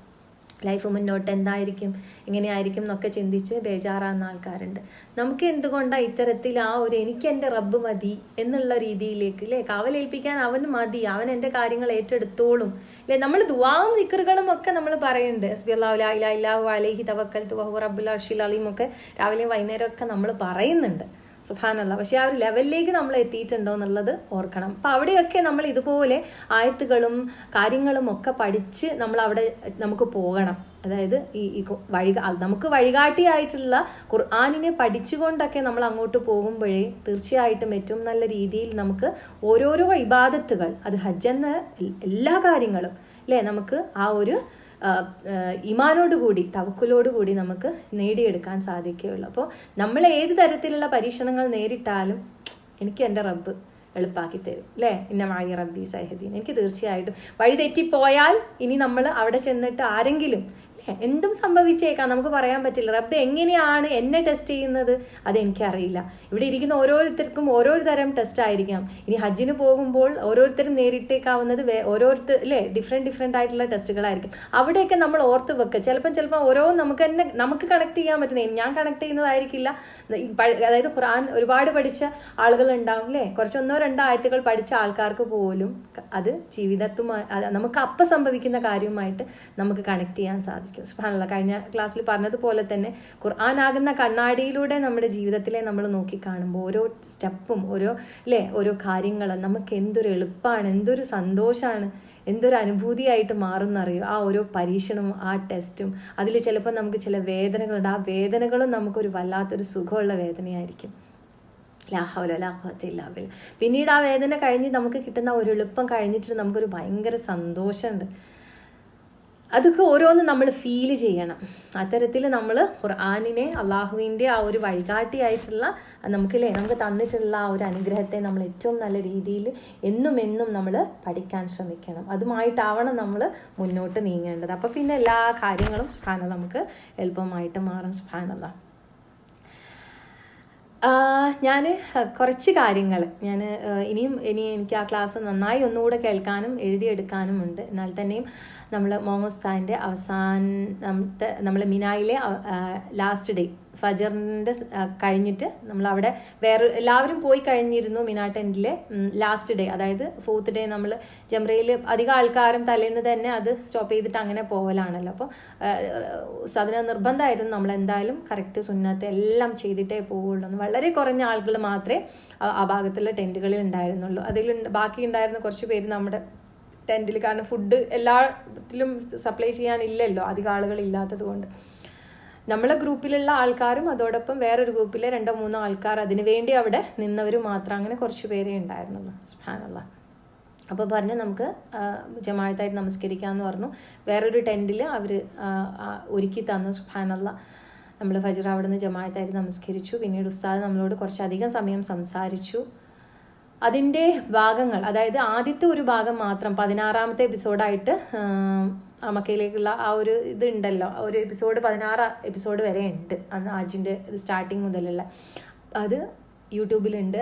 ലൈഫ് മുന്നോട്ട് എന്തായിരിക്കും, എങ്ങനെയായിരിക്കും എന്നൊക്കെ ചിന്തിച്ച് ബേജാറാകുന്ന ആൾക്കാരുണ്ട്. നമുക്ക് എന്തുകൊണ്ടാണ് ഇത്തരത്തിൽ എനിക്ക് എൻ്റെ റബ്ബ് മതി എന്നുള്ള രീതിയിലേക്ക്, അല്ലേ, കാവലേൽപ്പിക്കാൻ അവന് മതി, അവൻ എൻ്റെ കാര്യങ്ങൾ ഏറ്റെടുത്തോളും, അല്ലേ. നമ്മൾ ദുആവും ദിക്റുകളും ഒക്കെ നമ്മൾ പറയുന്നുണ്ട്. ഹസ്ബിയല്ലാഹു ലാ ഇലാഹ ഇല്ലാഹു അലൈഹി തവക്കൽതു വഹുവ റബ്ബുൽ അർശിൽ അലീം ഒക്കെ രാവിലെയും വൈകുന്നേരം ഒക്കെ നമ്മൾ പറയുന്നുണ്ട്. സുബ്ഹാനല്ലാഹ്. പക്ഷെ ആ ഒരു ലെവലിലേക്ക് നമ്മൾ എത്തിയിട്ടുണ്ടോ എന്നുള്ളത് ഓർക്കണം. അപ്പം അവിടെയൊക്കെ നമ്മൾ ഇതുപോലെ ആയത്തുകളും കാര്യങ്ങളും ഒക്കെ പഠിച്ച് നമ്മൾ അവിടെ നമുക്ക് പോകണം. അതായത് നമുക്ക് വഴികാട്ടിയായിട്ടുള്ള ഖുർആനിനെ പഠിച്ചുകൊണ്ടൊക്കെ നമ്മൾ അങ്ങോട്ട് പോകുമ്പോഴേ തീർച്ചയായിട്ടും ഏറ്റവും നല്ല രീതിയിൽ നമുക്ക് ഓരോരോ ഇബാദത്തുകൾ, അത് ഹജ്ജെന്ന എല്ലാ കാര്യങ്ങളും, അല്ലേ, നമുക്ക് ആ ഒരു ഈമാനോടുകൂടി, തവക്കുലോടുകൂടി നമുക്ക് നേടിയെടുക്കാൻ സാധിക്കുകയുള്ളൂ. അപ്പോൾ നമ്മൾ ഏത് തരത്തിലുള്ള പരീക്ഷണങ്ങൾ നേരിട്ടാലും എനിക്ക് എൻ്റെ റബ്ബ് എളുപ്പാക്കി തരും, അല്ലേ. ഇന്നമായി റബ്ബി സഹദീൻ. എനിക്ക് തീർച്ചയായിട്ടും വഴി തെറ്റിപ്പോയാൽ ഇനി നമ്മൾ അവിടെ ചെന്നിട്ട് ആരെങ്കിലും, എന്തും സംഭവിച്ചേക്കാം, നമുക്ക് പറയാൻ പറ്റില്ല. റബ്ബ് എങ്ങനെയാണ് എന്നെ ടെസ്റ്റ് ചെയ്യുന്നത് അതെനിക്കറിയില്ല. ഇവിടെ ഇരിക്കുന്ന ഓരോരുത്തർക്കും ഓരോ തരം ടെസ്റ്റ് ആയിരിക്കാം. ഇനി ഹജ്ജിന് പോകുമ്പോൾ ഓരോരുത്തരും നേരിട്ടേക്കാവുന്നത് അല്ലേ, ഡിഫറെൻ്റ് ആയിട്ടുള്ള ടെസ്റ്റുകളായിരിക്കും. അവിടെയൊക്കെ നമ്മൾ ഓർത്ത് വെക്കുക. ചിലപ്പം ഓരോ നമുക്ക് കണക്ട് ചെയ്യാൻ പറ്റുന്ന, ഞാൻ കണക്ട് ചെയ്യുന്നതായിരിക്കില്ല. അതായത് ഖുർആൻ ഒരുപാട് പഠിച്ച ആളുകളുണ്ടാവും, അല്ലേ. കുറച്ചൊന്നോ രണ്ടോ ആയത്തുകൾ പഠിച്ച ആൾക്കാർക്ക് പോലും അത് ജീവിതത്തുമായി, നമുക്ക് അപ്പം സംഭവിക്കുന്ന കാര്യവുമായിട്ട് നമുക്ക് കണക്ട് ചെയ്യാൻ സാധിക്കും. സാധിക്കും. സുബ്ഹാനല്ലാഹ്, കഴിഞ്ഞ ക്ലാസ്സിൽ പറഞ്ഞതുപോലെ തന്നെ ഖുർആനാകുന്ന കണ്ണാടിയിലൂടെ നമ്മുടെ ജീവിതത്തിലെ നമ്മൾ നോക്കിക്കാണുമ്പോൾ ഓരോ സ്റ്റെപ്പും ഓരോ കാര്യങ്ങളും നമുക്ക് എന്തൊരു എളുപ്പമാണ്, എന്തൊരു സന്തോഷമാണ്, എന്തൊരു അനുഭൂതിയായിട്ട് മാറുമെന്നറിയോ. ആ ഓരോ പരീക്ഷണവും ആ ടെസ്റ്റും അതിൽ ചിലപ്പോൾ നമുക്ക് ചില വേദനകളുണ്ട്. ആ വേദനകളും നമുക്കൊരു വല്ലാത്തൊരു സുഖമുള്ള വേദനയായിരിക്കും. ലാ ഹൗല വലാ ഖുവത ഇല്ലാ ബില്ലാഹ്. പിന്നീട് ആ വേദന കഴിഞ്ഞ് നമുക്ക് കിട്ടുന്ന ഒരു എളുപ്പം കഴിഞ്ഞിട്ട് നമുക്കൊരു ഭയങ്കര സന്തോഷമുണ്ട്. അതൊക്കെ ഓരോന്ന് നമ്മൾ ഫീൽ ചെയ്യണം. അത്തരത്തിൽ നമ്മൾ ഖുർആനിനെ, അള്ളാഹുവിൻ്റെ ആ ഒരു വഴികാട്ടിയായിട്ടുള്ള നമുക്ക് തന്നിട്ടുള്ള ആ ഒരു അനുഗ്രഹത്തെ നമ്മൾ ഏറ്റവും നല്ല രീതിയിൽ എന്നും നമ്മൾ പഠിക്കാൻ ശ്രമിക്കണം. അതുമായിട്ടാവണം നമ്മൾ മുന്നോട്ട് നീങ്ങേണ്ടത്. അപ്പോൾ പിന്നെ എല്ലാ കാര്യങ്ങളും സുബ്ഹാനല്ലാഹ് നമുക്ക് എളുപ്പമായിട്ട് മാറും. സുബ്ഹാനല്ലാഹ്. ഞാൻ കുറച്ച് കാര്യങ്ങൾ ഇനി എനിക്ക് ആ ക്ലാസ് നന്നായി ഒന്നുകൂടെ കേൾക്കാനും എഴുതിയെടുക്കാനും ഉണ്ട്. എന്നാൽ തന്നെയും നമ്മൾ മോമോസ്താൻ്റെ നമ്മൾ മിനായിലെ ലാസ്റ്റ് ഡേ ഫജറിൻ്റെ കഴിഞ്ഞിട്ട് നമ്മളവിടെ എല്ലാവരും പോയി കഴിഞ്ഞിരുന്നു. മിനാ ടെൻറ്റിലെ ലാസ്റ്റ് ഡേ, അതായത് 4th ഡേ നമ്മൾ ജംറയിൽ അധികം ആൾക്കാരും തലേന്ന് തന്നെ അത് സ്റ്റോപ്പ് ചെയ്തിട്ട് അങ്ങനെ പോകലാണല്ലോ. അപ്പോൾ അതിന് നിർബന്ധമായിരുന്നു നമ്മൾ എന്തായാലും കറക്റ്റ് സുന്നത്ത് എല്ലാം ചെയ്തിട്ടേ പോവുള്ളൂ. വളരെ കുറഞ്ഞ ആളുകൾ മാത്രമേ ആ ഭാഗത്തുള്ള ടെൻറ്റുകളിൽ ഉണ്ടായിരുന്നുള്ളൂ. ബാക്കി ഉണ്ടായിരുന്ന കുറച്ച് പേര് നമ്മുടെ ടെൻറ്റിൽ, കാരണം ഫുഡ് എല്ലാത്തിലും സപ്ലൈ ചെയ്യാനില്ലല്ലോ അധികം ആളുകൾ ഇല്ലാത്തത് കൊണ്ട്. നമ്മളെ ഗ്രൂപ്പിലുള്ള ആൾക്കാരും അതോടൊപ്പം വേറൊരു ഗ്രൂപ്പിലെ 2-3 ആൾക്കാർ അതിനു വേണ്ടി അവിടെ നിന്നവർ മാത്രം, അങ്ങനെ കുറച്ച് പേരേ ഉണ്ടായിരുന്നുള്ളൂ. സുബ്ഹാനല്ലാഹ്. അപ്പോൾ പറഞ്ഞു നമുക്ക് ജമാഅത്തായിട്ട് നമസ്കരിക്കാമെന്ന് പറഞ്ഞു. വേറൊരു ടെൻറ്റിൽ അവർ ഒരുക്കി തന്നു. സുബ്ഹാനല്ലാഹ്. നമ്മൾ ഫജ്ർ അവിടെ നിന്ന് ജമാഅത്തായിട്ട് നമസ്കരിച്ചു. പിന്നീട് ഉസ്താദ് നമ്മളോട് കുറച്ചധികം സമയം സംസാരിച്ചു. അതിൻ്റെ ഭാഗങ്ങൾ, അതായത് ആദ്യത്തെ ഒരു ഭാഗം മാത്രം 16ാമത്തെ എപ്പിസോഡായിട്ട് മക്കയിലേക്കുള്ള ആ ഒരു ഇതുണ്ടല്ലോ, ഒരു എപ്പിസോഡ് 16 എപ്പിസോഡ് വരെ ഉണ്ട് അന്ന് ഹജ്ജിൻ്റെ സ്റ്റാർട്ടിങ് മുതലുള്ള. അത് യൂട്യൂബിലുണ്ട്.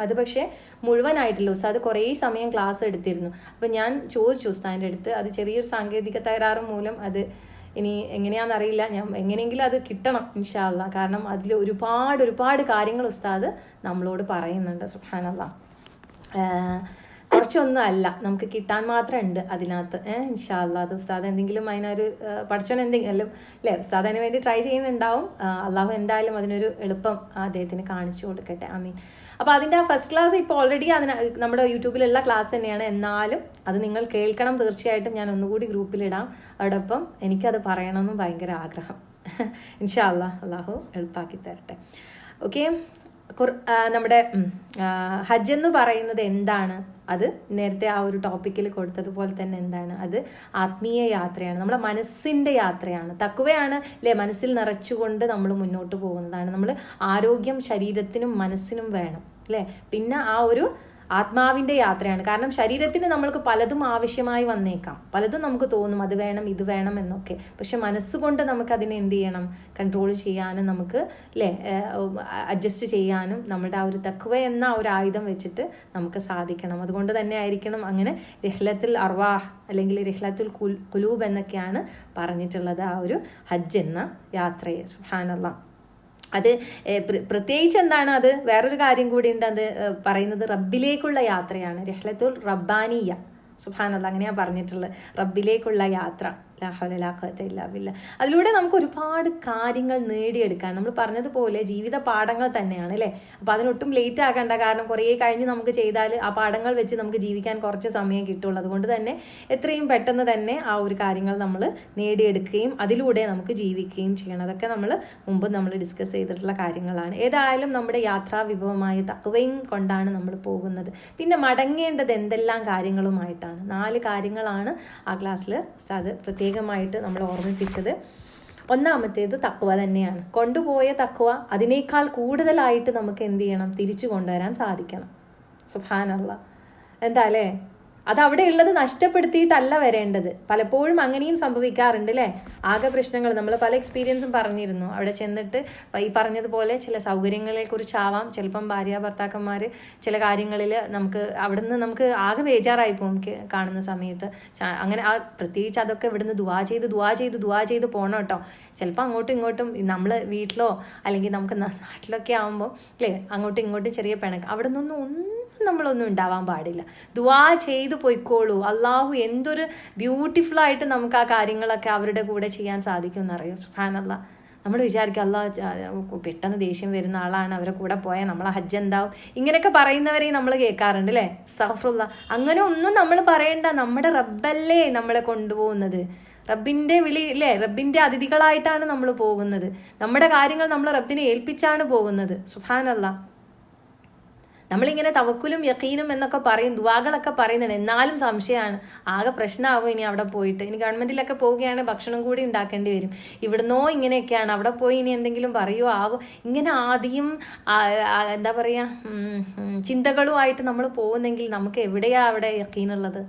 അത് പക്ഷേ മുഴുവനായിട്ടില്ല. ഉസ്താദ് കുറേ സമയം ക്ലാസ് എടുത്തിരുന്നു. അപ്പം ഞാൻ ചോദിച്ചു ഉസ്താദിൻ്റെ അടുത്ത്, അത് ചെറിയൊരു സാങ്കേതിക തകരാറ് മൂലം അത് ഇനി എങ്ങനെയാണെന്നറിയില്ല, ഞാൻ എങ്ങനെയെങ്കിലും അത് കിട്ടണം ഇൻഷാ അല്ലാഹ്. കാരണം അതിൽ ഒരുപാട് കാര്യങ്ങൾ ഉസ്താദ് നമ്മളോട് പറയുന്നുണ്ട്. സുബ്ഹാനല്ലാഹ്. കുറച്ചൊന്നും അല്ല, നമുക്ക് കിട്ടാൻ മാത്രം ഉണ്ട് അതിനകത്ത്. ഇൻഷാ അല്ലാഹ്. അത് ഉസ്താദ് എന്തെങ്കിലും അതിനൊരു പഠിച്ചോൻ എന്തെങ്കിലും അല്ലേ, ഉസ്താദ് അതിന് വേണ്ടി ട്രൈ ചെയ്യുന്നുണ്ടാവും. അള്ളാഹു എന്തായാലും അതിനൊരു എളുപ്പം അദ്ദേഹത്തിന് കാണിച്ചു കൊടുക്കട്ടെ. ആമീൻ. അപ്പോൾ അതിൻ്റെ ആ ഫസ്റ്റ് ക്ലാസ് ഇപ്പോൾ ഓൾറെഡി നമ്മുടെ യൂട്യൂബിലുള്ള ക്ലാസ് തന്നെയാണ്. എന്നാലും അത് നിങ്ങൾ കേൾക്കണം തീർച്ചയായിട്ടും. ഞാൻ ഒന്നുകൂടി ഗ്രൂപ്പിലിടാം. അതോടൊപ്പം എനിക്കത് പറയണമെന്നും ഭയങ്കര ആഗ്രഹം. ഇൻഷാ അല്ലാഹ്, അള്ളാഹു എളുപ്പാക്കി തരട്ടെ. ഓക്കെ. നമ്മുടെ ഹജ്ജ് എന്ന് പറയുന്നത് എന്താണ്? അത് നേരത്തെ ആ ഒരു ടോപ്പിക്കിൽ കൊടുത്തതുപോലെ തന്നെ എന്താണ്? അത് ആത്മീയ യാത്രയാണ്, നമ്മളെ മനസ്സിൻ്റെ യാത്രയാണ്. തഖ്വയാണ് അല്ലേ, മനസ്സിൽ നിറച്ചുകൊണ്ട് നമ്മൾ മുന്നോട്ട് പോകുന്നതാണ്. നമ്മൾ ആരോഗ്യം ശരീരത്തിനും മനസ്സിനും വേണം അല്ലേ. പിന്നെ ആ ഒരു ആത്മാവിൻ്റെ യാത്രയാണ്. കാരണം ശരീരത്തിന് നമ്മൾക്ക് പലതും ആവശ്യമായി വന്നേക്കാം, പലതും നമുക്ക് തോന്നും അത് വേണം ഇത് വേണം എന്നൊക്കെ. പക്ഷെ മനസ്സുകൊണ്ട് നമുക്കതിനെ എന്ത് ചെയ്യണം? കൺട്രോൾ ചെയ്യാനും നമുക്ക് അല്ലേ അഡ്ജസ്റ്റ് ചെയ്യാനും നമ്മുടെ ആ ഒരു തഖ്വ എന്ന ഒരു ആയുധം വെച്ചിട്ട് നമുക്ക് സാധിക്കണം. അതുകൊണ്ട് തന്നെ ആയിരിക്കണം അങ്ങനെ റിഹ്ലത്തുൽ അർവാഹ് അല്ലെങ്കിൽ റിഹ്ലത്തുൽ ഖുലൂബ് എന്നൊക്കെയാണ് പറഞ്ഞിട്ടുള്ളത് ആ ഒരു ഹജ്ജ് എന്ന യാത്രയെ. സുബ്ഹാനല്ലാഹ്. അത് പ്രത്യേകിച്ച് എന്താണ്, അത് വേറൊരു കാര്യം കൂടി ഉണ്ട്. അത് പറയുന്നത് റബ്ബിലേക്കുള്ള യാത്രയാണ്, റിഹ്ലത്തുൽ റബ്ബാനിയ. സുബ്ഹാനല്ലാഹ്. അങ്ങനെയാണ് പറഞ്ഞിട്ടുള്ളത്, റബ്ബിലേക്കുള്ള യാത്ര. ലാ ഹൗല വലാ ഖുവത ഇല്ലാ ബില്ലാഹ്. അതിലൂടെ നമുക്ക് ഒരുപാട് കാര്യങ്ങൾ നേടിയെടുക്കാൻ, നമ്മൾ പറഞ്ഞതുപോലെ ജീവിത പാഠങ്ങൾ തന്നെയാണ് അല്ലേ. അപ്പോൾ അതിനൊട്ടും ലേറ്റ് ആകേണ്ട, കാരണം കുറേ കഴിഞ്ഞ് നമുക്ക് ചെയ്താൽ ആ പാഠങ്ങൾ വെച്ച് നമുക്ക് ജീവിക്കാൻ കുറച്ച് സമയം കിട്ടുള്ളൂ. അതുകൊണ്ട് തന്നെ എത്രയും പെട്ടെന്ന് തന്നെ ആ ഒരു കാര്യങ്ങൾ നമ്മൾ നേടിയെടുക്കുകയും അതിലൂടെ നമുക്ക് ജീവിക്കുകയും ചെയ്യണം. അതൊക്കെ മുമ്പ് നമ്മൾ ഡിസ്കസ് ചെയ്തിട്ടുള്ള കാര്യങ്ങളാണ്. ഏതായാലും നമ്മുടെ യാത്രാ വിഭവമായ തഖ്വയും കൊണ്ടാണ് നമ്മൾ പോകുന്നത്. പിന്നെ മടങ്ങേണ്ടത് എന്തെല്ലാം കാര്യങ്ങളുമായിട്ടാണ്? 4 കാര്യങ്ങളാണ് ആ ക്ലാസ്സിൽ ഉസ്താദ് പ്രത്യേകമായിട്ട് നമ്മൾ ഓർമ്മിപ്പിച്ചത്. ഒന്നാമത്തേത് തഖ്വ തന്നെയാണ്. കൊണ്ടുപോയ തഖ്വ അതിനേക്കാൾ കൂടുതലായിട്ട് നമുക്ക് എന്ത് ചെയ്യണം? തിരിച്ചു കൊണ്ടുവരാൻ സാധിക്കണം. സുബ്ഹാനല്ലാഹ്. എന്താ അല്ലേ, അത് അവിടെ ഉള്ളത് നഷ്ടപ്പെടുത്തിയിട്ടല്ല വരേണ്ടത്. പലപ്പോഴും അങ്ങനെയും സംഭവിക്കാറുണ്ട് അല്ലേ. ആകെ പ്രശ്നങ്ങൾ നമ്മൾ പല എക്സ്പീരിയൻസും പറഞ്ഞിരുന്നു. അവിടെ ചെന്നിട്ട് ഈ പറഞ്ഞതുപോലെ ചില സൗകര്യങ്ങളെ കുറിച്ചാവാം, ചിലപ്പം ഭാര്യ ഭർത്താക്കന്മാർ ചില കാര്യങ്ങളിൽ അവിടുന്ന് നമുക്ക് ആകെ ബേജാറായി പോകും കാണുന്ന സമയത്ത്. അങ്ങനെ പ്രത്യേകിച്ച് അതൊക്കെ ഇവിടുന്ന് ദുആ ചെയ്ത് പോകണം കേട്ടോ. ചിലപ്പോൾ അങ്ങോട്ടും ഇങ്ങോട്ടും നമ്മൾ വീട്ടിലോ അല്ലെങ്കിൽ നമുക്ക് നാട്ടിലൊക്കെ ആകുമ്പോൾ അല്ലേ അങ്ങോട്ടും ഇങ്ങോട്ടും ചെറിയ പിണക്ക്, അവിടെ നിന്നൊന്നും നമ്മളൊന്നും ഉണ്ടാവാൻ പാടില്ല. ദുആ ചെയ്തു പൊയ്ക്കോളൂ. അള്ളാഹു എന്തൊരു ബ്യൂട്ടിഫുള്ളായിട്ട് നമുക്ക് ആ കാര്യങ്ങളൊക്കെ അവരുടെ കൂടെ ചെയ്യാൻ സാധിക്കും എന്നറിയാം. സുബ്ഹാനല്ലാഹ്. നമ്മൾ വിചാരിക്കും അള്ളാഹ് പെട്ടെന്ന് ദേഷ്യം വരുന്ന ആളാണ്, അവരെ കൂടെ പോയാൽ നമ്മളെ ഹജ്ജ് എന്താവും, ഇങ്ങനെയൊക്കെ പറയുന്നവരെയും നമ്മൾ കേൾക്കാറുണ്ട് അല്ലേ. അസ്തഗ്ഫിറുല്ലാഹ്. അങ്ങനെ ഒന്നും നമ്മൾ പറയണ്ട. നമ്മുടെ റബ്ബല്ലേ നമ്മളെ കൊണ്ടുപോകുന്നത്. റബ്ബിൻ്റെ വിളി അല്ലേ, റബ്ബിൻ്റെ അതിഥികളായിട്ടാണ് നമ്മൾ പോകുന്നത്. നമ്മുടെ കാര്യങ്ങൾ നമ്മൾ റബ്ബിനെ ഏൽപ്പിച്ചാണ് പോകുന്നത്. സുബ്ഹാനല്ലാഹ്. നമ്മളിങ്ങനെ തവക്കുലും യഖീനും എന്നൊക്കെ പറയും, ദുആകളൊക്കെ പറയുന്നുണ്ട്, എന്നാലും സംശയമാണ്. ആകെ പ്രശ്നമാവും ഇനി അവിടെ പോയിട്ട്. ഇനി ഗവൺമെൻറ്റിലൊക്കെ പോവുകയാണെങ്കിൽ ഭക്ഷണം കൂടി ഉണ്ടാക്കേണ്ടി വരും. ഇവിടുന്നോ ഇങ്ങനെയൊക്കെയാണ്, അവിടെ പോയി ഇനി എന്തെങ്കിലും പറയുമോ ആവോ, ഇങ്ങനെ ആദ്യം എന്താ പറയുക ചിന്തകളുമായിട്ട് നമ്മൾ പോകുന്നെങ്കിൽ നമുക്ക് എവിടെയാണ് അവിടെ യഖീനുള്ളത്?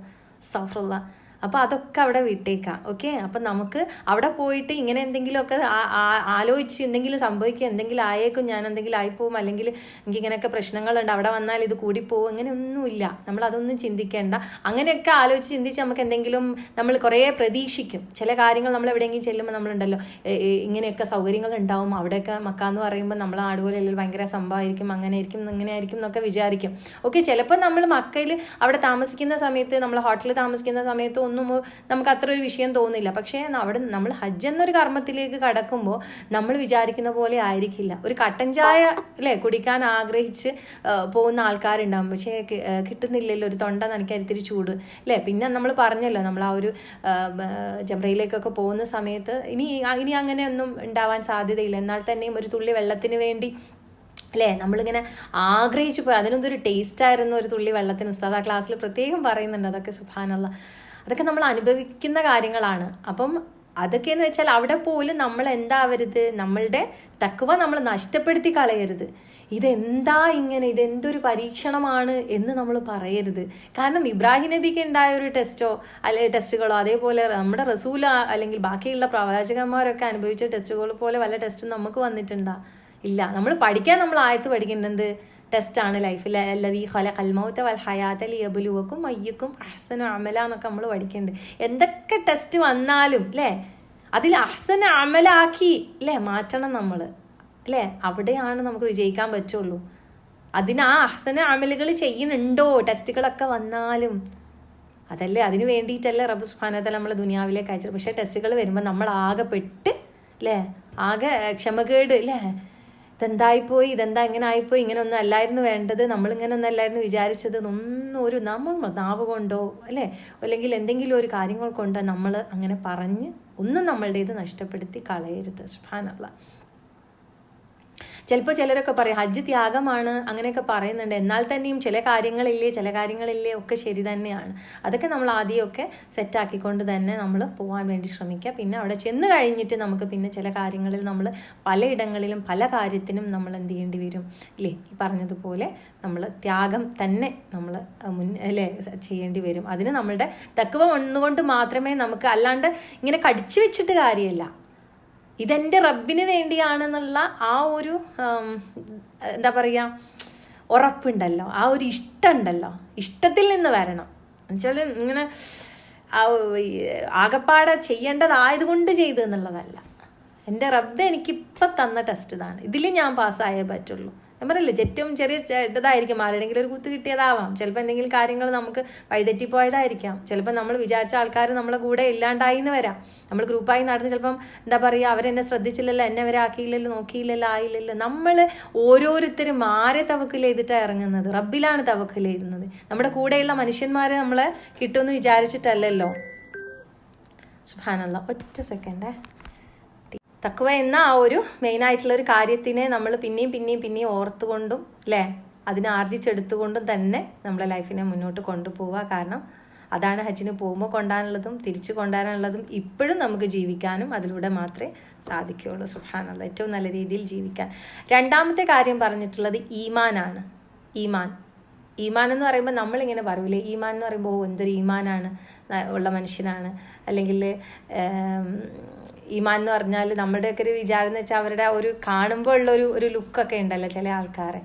അസ്തഗ്ഫിറുല്ലാഹ്. അപ്പോൾ അതൊക്കെ അവിടെ വിട്ടേക്കാം. ഓക്കെ. അപ്പം നമുക്ക് അവിടെ പോയിട്ട് ഇങ്ങനെ എന്തെങ്കിലുമൊക്കെ ആലോചിച്ച് എന്തെങ്കിലും സംഭവിക്കുക, എന്തെങ്കിലും ആയേക്കും, ഞാൻ എന്തെങ്കിലും ആയിപ്പോവും, അല്ലെങ്കിൽ എനിക്ക് ഇങ്ങനെയൊക്കെ പ്രശ്നങ്ങളുണ്ട്, അവിടെ വന്നാൽ ഇത് കൂടിപ്പോവും, അങ്ങനെ ഒന്നുമില്ല. നമ്മളതൊന്നും ചിന്തിക്കേണ്ട. അങ്ങനെയൊക്കെ ആലോചിച്ച് ചിന്തിച്ച് നമുക്ക് എന്തെങ്കിലും നമ്മൾ കുറേ പ്രതീക്ഷിക്കും. ചില കാര്യങ്ങൾ നമ്മൾ എവിടെയെങ്കിലും ചെല്ലുമ്പോൾ നമ്മളുണ്ടല്ലോ ഇങ്ങനെയൊക്കെ സൗകര്യങ്ങൾ ഉണ്ടാവും, അവിടെയൊക്കെ മക്ക എന്ന് പറയുമ്പോൾ നമ്മൾ ആടുപോലെ അല്ലെങ്കിൽ ഭയങ്കര സംഭവമായിരിക്കും, അങ്ങനെ ആയിരിക്കും ഇങ്ങനെ ആയിരിക്കും എന്നൊക്കെ വിചാരിക്കും. ഓക്കെ. ചിലപ്പോൾ നമ്മൾ മക്കയിൽ അവിടെ താമസിക്കുന്ന സമയത്ത്, നമ്മൾ ഹോട്ടലിൽ താമസിക്കുന്ന സമയത്ത് ഒന്നും നമുക്ക് അത്ര ഒരു വിഷയം തോന്നില്ല. പക്ഷേ അവിടെ നമ്മൾ ഹജ്ജ് എന്നൊരു കർമ്മത്തിലേക്ക് കടക്കുമ്പോൾ നമ്മൾ വിചാരിക്കുന്ന പോലെ ആയിരിക്കില്ല. ഒരു കട്ടൻ ചായ അല്ലേ കുടിക്കാൻ ആഗ്രഹിച്ച് പോകുന്ന ആൾക്കാരുണ്ടാകും, പക്ഷേ കിട്ടുന്നില്ലല്ലോ, ഒരു തൊണ്ട നനയ്ക്കാൻ ഇത്തിരി ചൂട് അല്ലേ. പിന്നെ നമ്മൾ പറഞ്ഞല്ലോ, നമ്മൾ ആ ഒരു ജംറയിലേക്കൊക്കെ പോകുന്ന സമയത്ത് ഇനി അങ്ങനെയൊന്നും ഉണ്ടാവാൻ സാധ്യതയില്ല. എന്നാൽ തന്നെയും ഒരു തുള്ളി വെള്ളത്തിന് വേണ്ടി അല്ലേ നമ്മളിങ്ങനെ ആഗ്രഹിച്ചു പോയി. അതിനൊന്നൊരു ടേസ്റ്റായിരുന്നു ഒരു തുള്ളി വെള്ളത്തിന്. ഉസ്താദ് ആ ക്ലാസ്സിൽ പ്രത്യേകം പറയുന്നുണ്ട്. അതൊക്കെ സുബ്ഹാനല്ലാഹ്, അതൊക്കെ നമ്മൾ അനുഭവിക്കുന്ന കാര്യങ്ങളാണ്. അപ്പം അതൊക്കെയെന്ന് വെച്ചാൽ അവിടെ പോലും നമ്മൾ എന്താവരുത്, നമ്മളുടെ തഖ്വ നമ്മൾ നഷ്ടപ്പെടുത്തി കളയരുത്. ഇതെന്താ ഇങ്ങനെ, ഇതെന്തൊരു പരീക്ഷണമാണ് എന്ന് നമ്മൾ പറയരുത്. കാരണം ഇബ്രാഹിം നബിക്ക് ഉണ്ടായ ഒരു ടെസ്റ്റുകളോ അതേപോലെ നമ്മുടെ റസൂൽ അല്ലെങ്കിൽ ബാക്കിയുള്ള പ്രവാചകന്മാരൊക്കെ അനുഭവിച്ച ടെസ്റ്റുകൾ പോലെ വല്ല ടെസ്റ്റും നമുക്ക് വന്നിട്ടുണ്ടോ? ഇല്ല. നമ്മൾ ആയത്ത് പഠിക്കേണ്ടത് ടെസ്റ്റാണ് ലൈഫിൽ. അല്ലദീ ഖലഖൽ മൗത വൽ ഹയാത ലിയബ്ലുവക്കും അയ്യുക്കും അഹ്സനു അമല എന്നൊക്കെ നമ്മൾ പഠിക്കുന്നുണ്ട്. എന്തൊക്കെ ടെസ്റ്റ് വന്നാലും അല്ലേ അതിൽ അഹ്സന അമലാക്കി അല്ലേ മാറ്റണം നമ്മൾ അല്ലേ. അവിടെയാണ് നമുക്ക് വിജയിക്കാൻ പറ്റുള്ളൂ. ആ അഹ്സന അമലുകൾ ചെയ്യുന്നുണ്ടോ ടെസ്റ്റുകളൊക്കെ വന്നാലും? അതല്ലേ, അതിന് വേണ്ടിയിട്ടല്ലേ റബ്ബ് സുബ്ഹാനഹു വ തആല നമ്മൾ ദുനിയാവിലേക്ക് അയച്ചത്. പക്ഷേ ടെസ്റ്റുകൾ വരുമ്പോൾ നമ്മൾ ആകെ പെട്ട് അല്ലേ, ആകെ ക്ഷമകേട് അല്ലേ, ഇതെന്തായിപ്പോയി, ഇതെന്താ ഇങ്ങനെ ആയിപ്പോയി, ഇങ്ങനെ ഒന്നും അല്ലായിരുന്നു വേണ്ടത്, നമ്മളിങ്ങനെ ഒന്നും അല്ലായിരുന്നു വിചാരിച്ചത്, ഒന്നും നമ്മൾ നാവ് കൊണ്ടോ അല്ലേ അല്ലെങ്കിൽ എന്തെങ്കിലും ഒരു കാര്യങ്ങൾ കൊണ്ടോ നമ്മൾ അങ്ങനെ പറഞ്ഞ് ഒന്നും നമ്മളുടേത് നഷ്ടപ്പെടുത്തി കളയരുത്. സുബ്ഹാനല്ലാഹ്. ചിലപ്പോൾ ചിലരൊക്കെ പറയും ഹജ്ജ് ത്യാഗമാണ്, അങ്ങനെയൊക്കെ പറയുന്നുണ്ട്. എന്നാൽ തന്നെയും ചില കാര്യങ്ങളില്ലേ ഒക്കെ ശരി തന്നെയാണ്. അതൊക്കെ നമ്മൾ ആദ്യമൊക്കെ സെറ്റാക്കിക്കൊണ്ട് തന്നെ നമ്മൾ പോകാൻ വേണ്ടി ശ്രമിക്കുക. പിന്നെ അവിടെ ചെന്ന് കഴിഞ്ഞിട്ട് നമുക്ക് പിന്നെ ചില കാര്യങ്ങളിൽ നമ്മൾ പലയിടങ്ങളിലും പല കാര്യത്തിനും നമ്മൾ എന്ത് ചെയ്യേണ്ടി വരും ഇല്ലേ, ഈ പറഞ്ഞതുപോലെ നമ്മൾ ത്യാഗം തന്നെ നമ്മൾ ചെയ്യേണ്ടി വരും. അതിന് നമ്മളുടെ തഖ്വ ഒന്നുകൊണ്ട് മാത്രമേ നമുക്ക്, അല്ലാണ്ട് ഇങ്ങനെ കടിച്ചു വെച്ചിട്ട് കാര്യമില്ല. ഇതെൻ്റെ റബ്ബിന് വേണ്ടിയാണെന്നുള്ള ആ ഒരു എന്താ പറയുക ഉറപ്പുണ്ടല്ലോ, ആ ഒരു ഇഷ്ടമുണ്ടല്ലോ, ഇഷ്ടത്തിൽ നിന്ന് വരണം. എന്നുവെച്ചാൽ ഇങ്ങനെ ആകപ്പാടെ ചെയ്യേണ്ടതായതുകൊണ്ട് ചെയ്തു എന്നുള്ളതല്ല. എൻ്റെ റബ്ബ് എനിക്കിപ്പം തന്ന ടെസ്റ്റ് ഇതാണ്, ഇതിൽ ഞാൻ പാസ്സായേ പറ്റുള്ളൂ. ഞാൻ പറയില്ലേ, ഏറ്റവും ചെറിയ ഇതായിരിക്കും, ആരുടെങ്കിലും ഒരു കുത്ത് കിട്ടിയതാവാം, ചിലപ്പോൾ എന്തെങ്കിലും കാര്യങ്ങൾ നമുക്ക് വഴിതെറ്റിപ്പോയതായിരിക്കാം, ചിലപ്പോൾ നമ്മൾ വിചാരിച്ച ആൾക്കാർ നമ്മളെ കൂടെ ഇല്ലാണ്ടായി എന്ന് വരാം. നമ്മൾ ഗ്രൂപ്പായി നടന്ന് ചിലപ്പം എന്താ പറയുക, അവരെന്നെ ശ്രദ്ധിച്ചില്ലല്ലോ, എന്നെ അവരെ ആക്കിയില്ലല്ലോ, നോക്കിയില്ലല്ലോ, ആയില്ലല്ലോ. നമ്മൾ ഓരോരുത്തരും ആരെ തവക്കൽ ചെയ്തിട്ടാണ് ഇറങ്ങുന്നത്? റബ്ബിലാണ് തവക്കൽ ചെയ്യുന്നത്. നമ്മുടെ കൂടെയുള്ള മനുഷ്യന്മാരെ നമ്മളെ കിട്ടുമെന്ന് വിചാരിച്ചിട്ടല്ലല്ലോ. സുബ്ഹാനല്ലാഹ്. ഒറ്റ സെക്കൻഡേ. തഖ്വ എന്ന ആ ഒരു മെയിനായിട്ടുള്ളൊരു കാര്യത്തിനെ നമ്മൾ പിന്നെയും ഓർത്തുകൊണ്ടും അല്ലേ അതിനെ ആർജിച്ചെടുത്തുകൊണ്ടും തന്നെ നമ്മളെ ലൈഫിനെ മുന്നോട്ട് കൊണ്ടുപോവുക. കാരണം അതാണ് ഹജ്ജിന് പോകുമ്പോൾ കൊണ്ടുവരാനുള്ളതും തിരിച്ചു കൊണ്ടുവരാനുള്ളതും. ഇപ്പോഴും നമുക്ക് ജീവിക്കാനും അതിലൂടെ മാത്രമേ സാധിക്കുകയുള്ളൂ. സുബ്ഹാനല്ലാഹ്. ഏറ്റവും നല്ല രീതിയിൽ ജീവിക്കാൻ. രണ്ടാമത്തെ കാര്യം പറഞ്ഞിട്ടുള്ളത് ഈമാനാണ്. ഈമാൻ എന്ന് പറയുമ്പോൾ നമ്മളിങ്ങനെ പറയൂലേ, ഈമാൻ എന്ന് പറയുമ്പോൾ എന്തൊരു ഈമാനാണ് ഉള്ള മനുഷ്യനാണ്, അല്ലെങ്കിൽ ഈമാൻ എന്ന് പറഞ്ഞാൽ നമ്മുടെയൊക്കെ ഒരു വിചാരം എന്ന് വെച്ചാൽ അവരുടെ ഒരു കാണുമ്പോൾ ഉള്ളൊരു ലുക്കൊക്കെ ഉണ്ടല്ലോ ചില ആൾക്കാരെ.